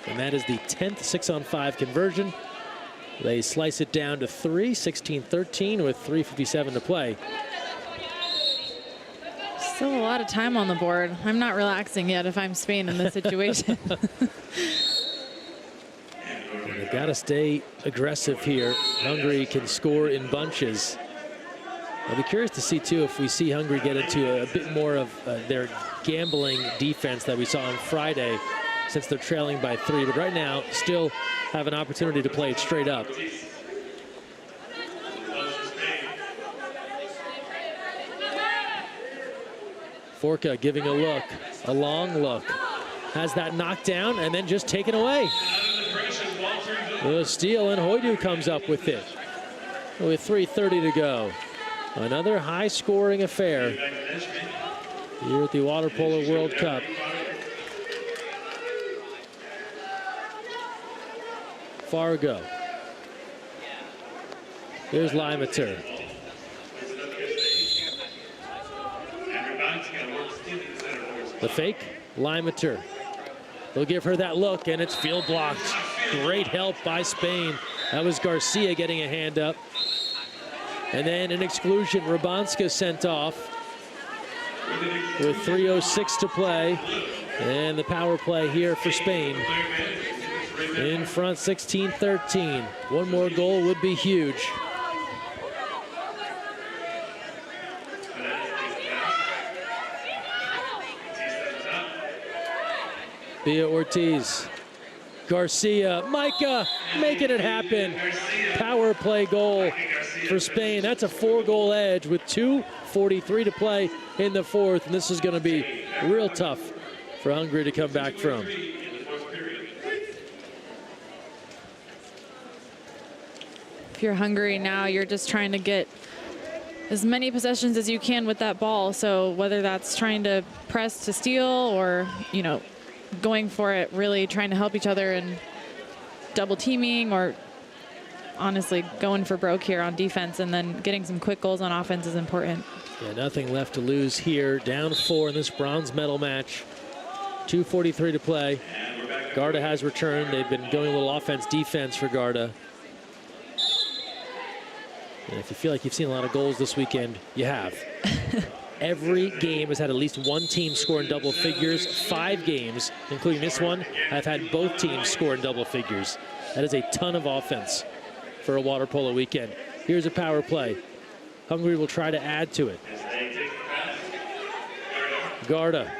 And that is the 10th 6-on-5 conversion. They slice it down to 3, 16-13 with 3:57 to play. Still a lot of time on the board. I'm not relaxing yet if I'm Spain in this situation. They've got to stay aggressive here. Hungary can score in bunches. I'll be curious to see, too, if we see Hungary get into a bit more of their gambling defense that we saw on Friday, since they're trailing by 3. But right now, still have an opportunity to play it straight up. Forka giving a look, a long look. Has that knocked down and then just taken away. The steal, and Hoidu comes up with it. With 3:30 to go. Another high-scoring affair here at the Water Polo World Cup. Fargo. Here's Limater. The fake, Limater. They'll give her that look, and it's field blocked. Great help by Spain. That was Garcia getting a hand up. And then an exclusion, Rabanska sent off with 3:06 to play. And the power play here for Spain. In front, 16-13. One more goal would be huge. Via Ortiz. Garcia, Micah making it happen. Power play goal for Spain. That's a 4-goal edge with 2:43 to play in the fourth. And this is going to be real tough for Hungary to come back from. If you're Hungary now, you're just trying to get as many possessions as you can with that ball. So whether that's trying to press to steal or, you know, going for it, really trying to help each other and double teaming, or honestly going for broke here on defense, and then getting some quick goals on offense is important. Yeah, nothing left to lose here. Down 4 in this bronze medal match. 2:43 to play. Garda has returned. They've been going a little offense-defense for Garda. And if you feel like you've seen a lot of goals this weekend, you have. Every game has had at least one team score in double figures. 5 games, including this one, have had both teams score in double figures. That is a ton of offense for a water polo weekend. Here's a power play. Hungary will try to add to it. Garda.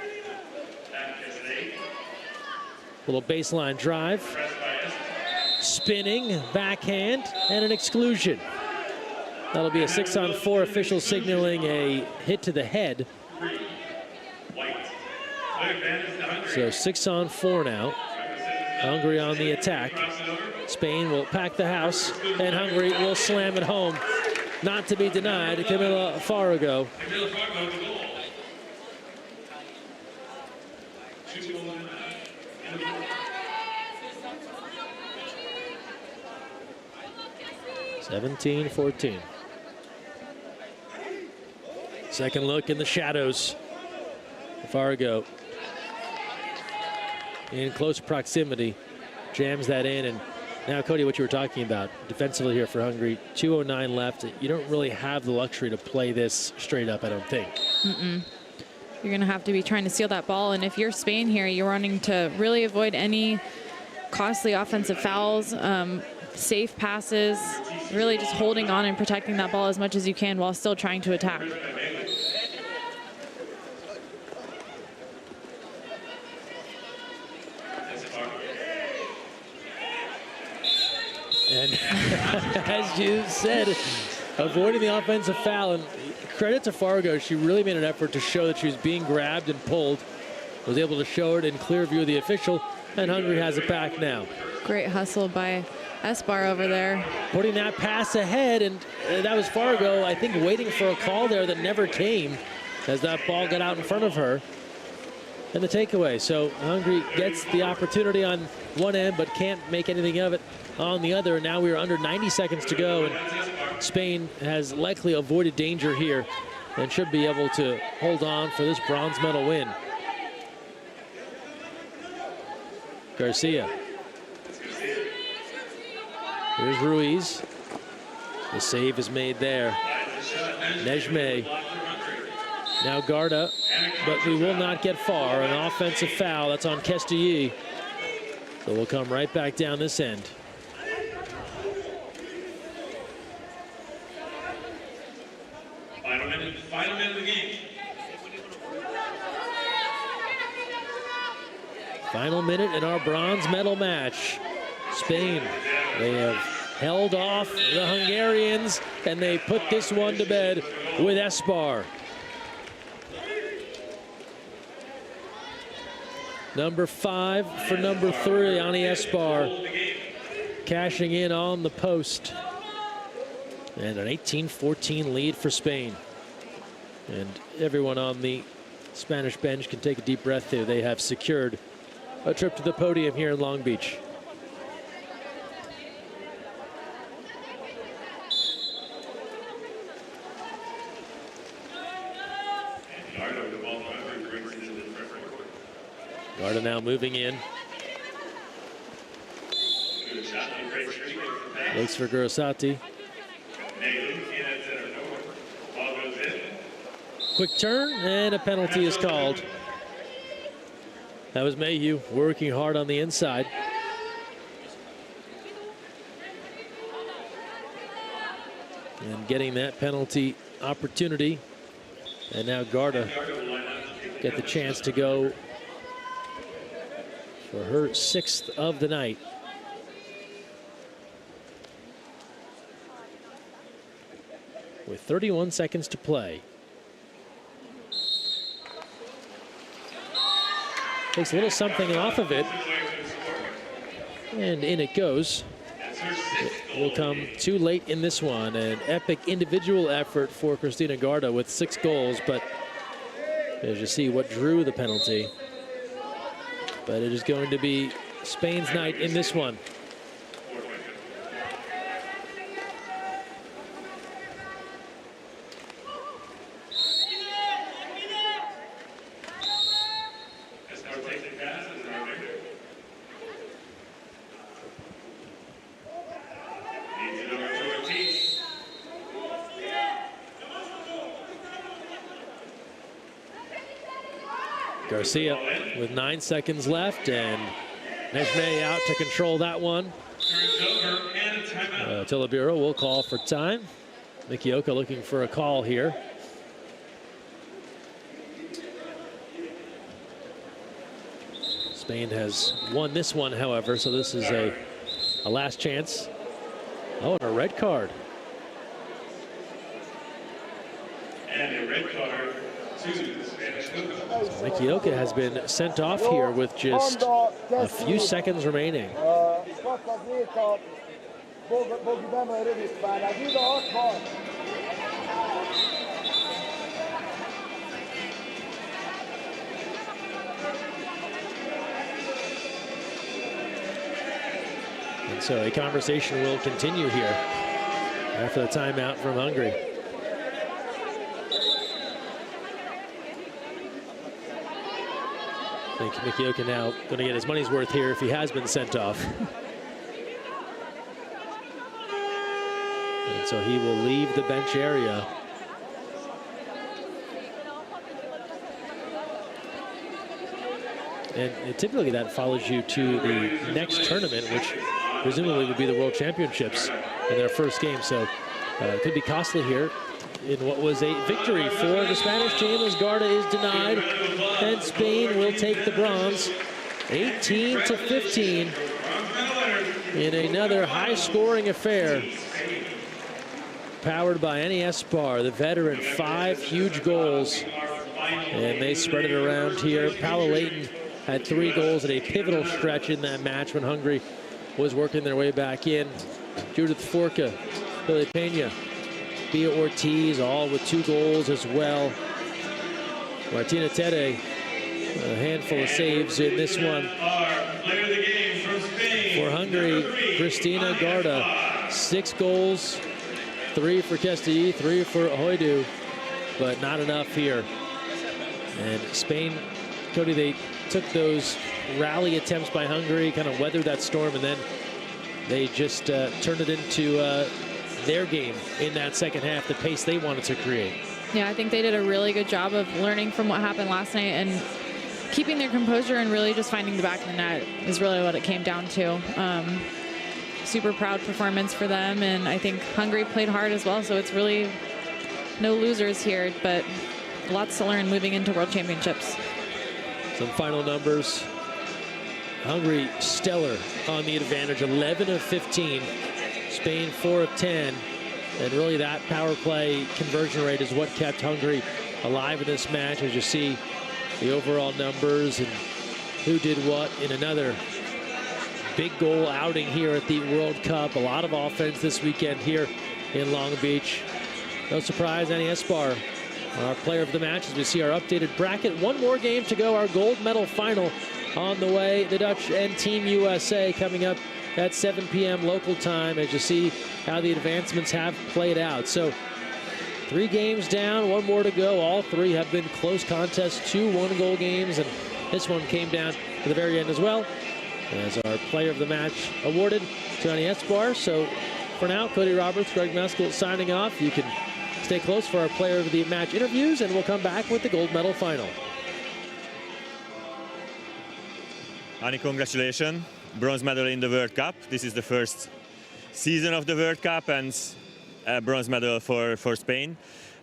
Little baseline drive. Spinning, backhand, and an exclusion. That'll be a 6-on-4, official signaling a hit to the head. So 6-on-4 now. Hungary on the attack. Spain will pack the house, and Hungary will slam it home. Not to be denied, Camila Farrago. (17-14). Second look in the shadows. Fargo in close proximity, jams that in, and now, Cody, what you were talking about defensively here for Hungary, 2:09 left. You don't really have the luxury to play this straight up, I don't think. You're going to have to be trying to steal that ball, and if you're Spain here, you're wanting to really avoid any costly offensive fouls, safe passes, really just holding on and protecting that ball as much as you can while still trying to attack. And as you said, avoiding the offensive foul, and credit to Fargo, she really made an effort to show that she was being grabbed and pulled, was able to show it in clear view of the official, and Hungary has it back now. Great hustle by Esbar over there. Putting that pass ahead, and that was Fargo, I think, waiting for a call there that never came as that ball got out in front of her. and the takeaway. So Hungary gets the opportunity on one end, but can't make anything of it on the other. And now we are under 90 seconds to go, and Spain has likely avoided danger here and should be able to hold on for this bronze medal win. Garcia. Here's Ruiz. The save is made there. Nejme. Now Garda, but we will not get far. An offensive foul. That's on Kestilly. So we'll come right back down this end. Final minute of the game. Final minute in our bronze medal match. Spain, they have held off the Hungarians, and they put this one to bed with Esbar. Number 5 for number 3, Ani Esbar, cashing in on the post. And an 18-14 lead for Spain. And everyone on the Spanish bench can take a deep breath there. They have secured a trip to the podium here in Long Beach. Garda now moving in. Looks for Gurusati. Quick turn, and a penalty is called. That was Mayhew working hard on the inside. And getting that penalty opportunity. And now Garda get the chance to go for her 6th of the night. With 31 seconds to play. Takes a little something off of it. And in it goes. It will come too late in this one. An epic individual effort for Cristina Garda with 6 goals, but as you see what drew the penalty. But it is going to be Spain's night in this one. Garcia with 9 seconds left, and Nejme out to control that one. Tilibero will call for time. Mikioka looking for a call here. Spain has won this one, however, so this is a last chance. Oh, and a red card. And a red card to the Spanish coach. Mikioka has been sent off here with just a few seconds remaining. And so a conversation will continue here after the timeout from Hungary. I think Mikioka now going to get his money's worth here if he has been sent off. And so he will leave the bench area. And typically that follows you to the next tournament, which presumably would be the World Championships in their first game. So it could be costly here in what was a victory for the Spanish team, as Garda is denied, and Spain will take the bronze 18-15 in another high-scoring affair powered by Ani Esbar, the veteran. 5 huge goals, and they spread it around here. Paolo Leighton had 3 goals at a pivotal stretch in that match when Hungary was working their way back in. Judith Forka, Billy Pena, Bia Ortiz, all with 2 goals as well. Martina Tede A handful of saves in this one. For Hungary, Cristina Garda, 6 goals, 3 for Kestelyi, 3 for Hoidu, but not enough here. And Spain, Cody, they took those rally attempts by Hungary, kind of weathered that storm, and then they just turned it into their game in that second half, the pace they wanted to create. Yeah, I think they did a really good job of learning from what happened last night and keeping their composure and really just finding the back of the net is really what it came down to. Super proud performance for them, and I think Hungary played hard as well, so it's really no losers here, but lots to learn moving into World Championships. Some final numbers. Hungary stellar on the advantage, 11 of 15. Spain 4 of 10. And really that power play conversion rate is what kept Hungary alive in this match, as you see the overall numbers and who did what in another big goal outing here at the World Cup. A lot of offense this weekend here in Long Beach. No surprise, Annie Esbar, our player of the match, as we see our updated bracket. One more game to go, our gold medal final on the way. The Dutch and Team USA coming up at 7 p.m. local time, as you see how the advancements have played out. So 3 games down, 1 more to go. All 3 have been close contests, 2 1-goal games, and this one came down to the very end as well, as our player of the match awarded to Annie Esbar. So for now, Cody Roberts, Greg Meskel signing off. You can stay close for our player of the match interviews, and we'll come back with the gold medal final. Annie, congratulations. Bronze medal in the World Cup. This is the first season of the World Cup and a bronze medal for Spain.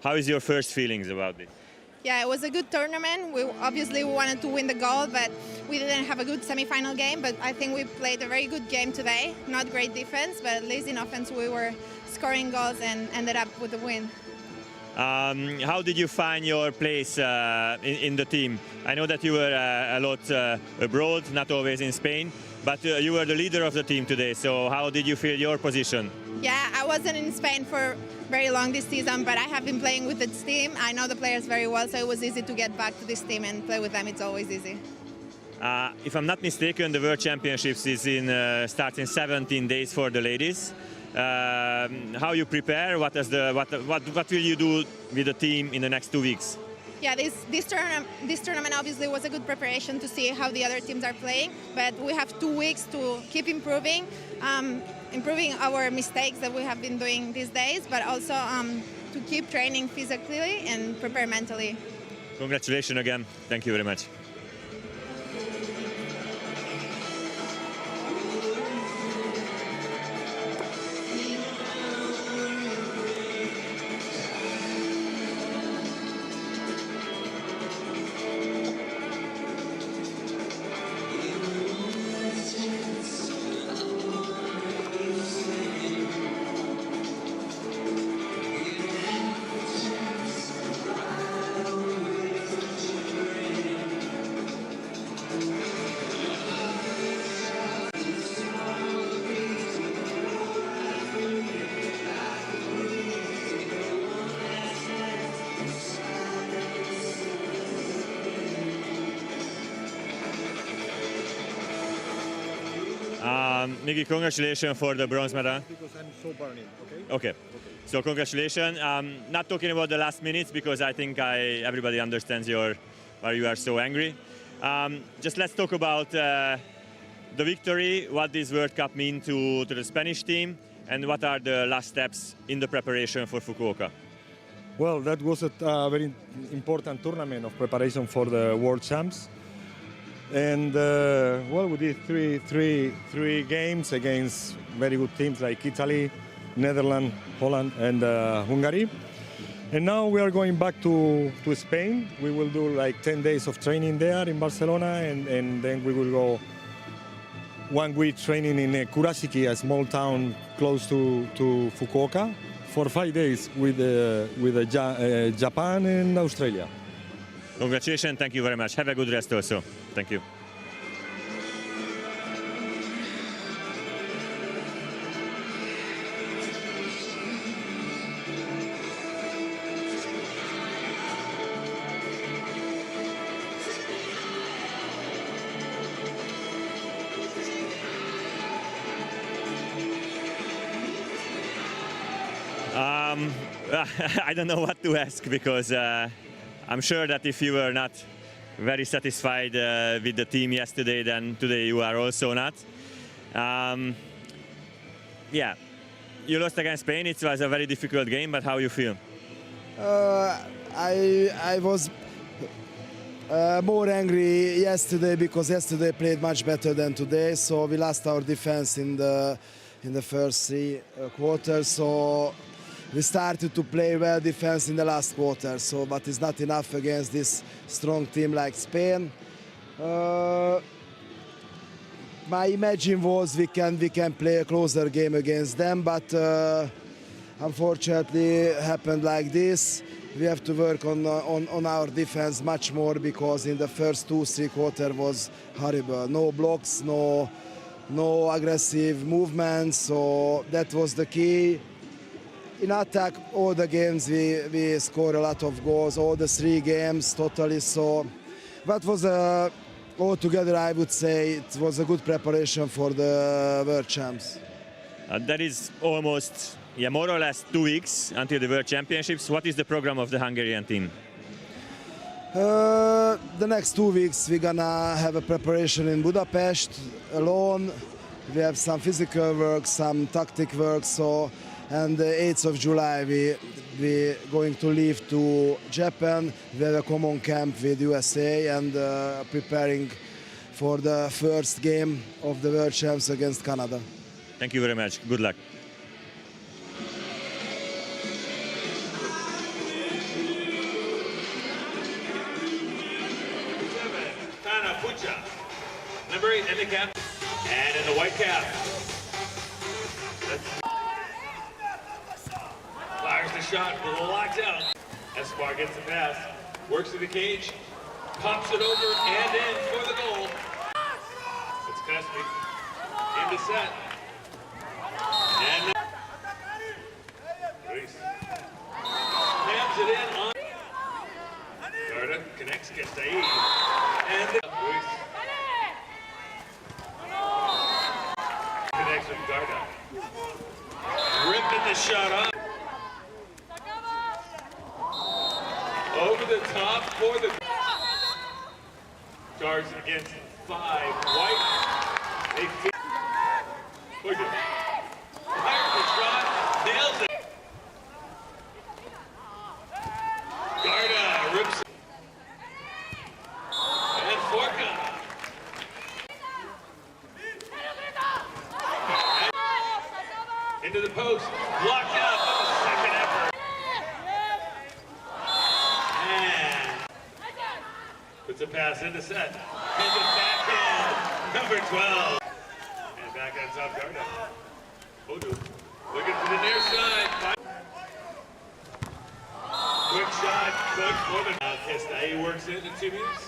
How is your first feelings about this? Yeah, it was a good tournament. We obviously wanted to win the gold, but we didn't have a good semi-final game. But I think we played a very good game today. Not great defense, but at least in offense we were scoring goals and ended up with the win. How did you find your place in the team? I know that you were a lot abroad, not always in Spain, but you were the leader of the team today. So how did you feel your position? Yeah, I wasn't in Spain for very long this season, but I have been playing with this team. I know the players very well, so it was easy to get back to this team and play with them. It's always easy. If I'm not mistaken, the World Championships is starts in 17 days for the ladies. How you prepare? What will you do with the team in the next 2 weeks? Yeah, this tournament obviously was a good preparation to see how the other teams are playing, but we have 2 weeks to keep improving our mistakes that we have been doing these days, but also to keep training physically and prepare mentally. Congratulations again. Thank you very much. Miki, congratulations for the bronze medal. Because I'm so burning, Okay. So congratulations. Not talking about the last minutes, because I think everybody understands why you are so angry. Just let's talk about the victory, what this World Cup means to the Spanish team, and what are the last steps in the preparation for Fukuoka. Well, that was a very important tournament of preparation for the World Champs. And well, we did three games against very good teams like Italy, Netherlands, Holland, and Hungary. And now we are going back to Spain. We will do like 10 days of training there in Barcelona, and then we will go 1 week training in Kurashiki, a small town close to Fukuoka, for 5 days with Japan and Australia. Congratulations, thank you very much. Have a good rest also. Thank you. I don't know what to ask because I'm sure that if you were not very satisfied with the team yesterday, then today you are also not. Yeah, you lost against Spain. It was a very difficult game, but how you feel? I was more angry yesterday because yesterday played much better than today. So we lost our defense in the first three quarters. So we started to play well defense in the last quarter. So, but it's not enough against this strong team like Spain. My imagine was we can play a closer game against them, but unfortunately it happened like this. We have to work on our defense much more because in the first 2-3 quarters was horrible. No blocks, no aggressive movements. So that was the key. In attack, all the games we scored a lot of goals, all the 3 games totally. So that was altogether, I would say it was a good preparation for the World Champs. That is almost, more or less 2 weeks until the World Championships. What is the program of the Hungarian team? The next 2 weeks we're gonna have a preparation in Budapest alone. We have some physical work, some tactic work. So, and the 8th of July we going to leave to Japan. We have a common camp with USA and preparing for the first game of the World Champs against Canada. Thank you very much. Good luck. Number 8 in the cap and in the white cap. Fires the shot, locked out. Escobar gets the pass, works to the cage, pops it over and in for the goal. It's Crespi into set. And Luis slams it in on. Garda connects, gets to Aid. And Luis connects with Garda. Ripping the shot up. Over the top for the charge against 5 white. They look at fires the shot, nails it. Garda rips it. And Forka. Into the post, blocked out on the second effort. And puts a pass into set. And the backhand, number 12. And back on top, Garda. Odu, looking for the near side. Quick shot, good for the Kesta. He works it in 2 minutes.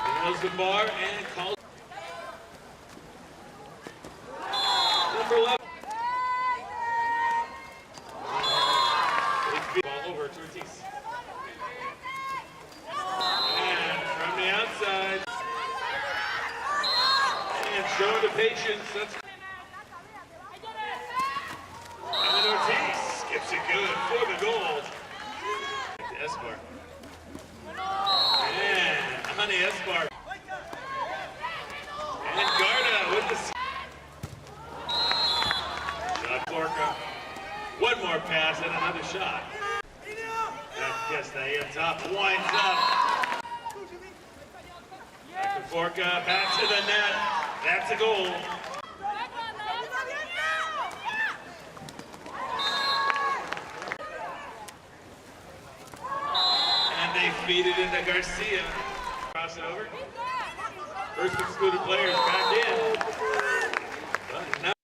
And nails the bar and calls. Number 11. Ball over to Ortiz. And from the outside. And showing the patience. That's and Ortiz skips it good for the goal. To Escobar. And Honey Escobar. And Garda with the shot. Forka. One more pass and another shot. That's Kesta on top. Winds up. Back to Forka. Back to the net. That's a goal. And they feed it into Garcia. Cross it over. First excluded players back in. But now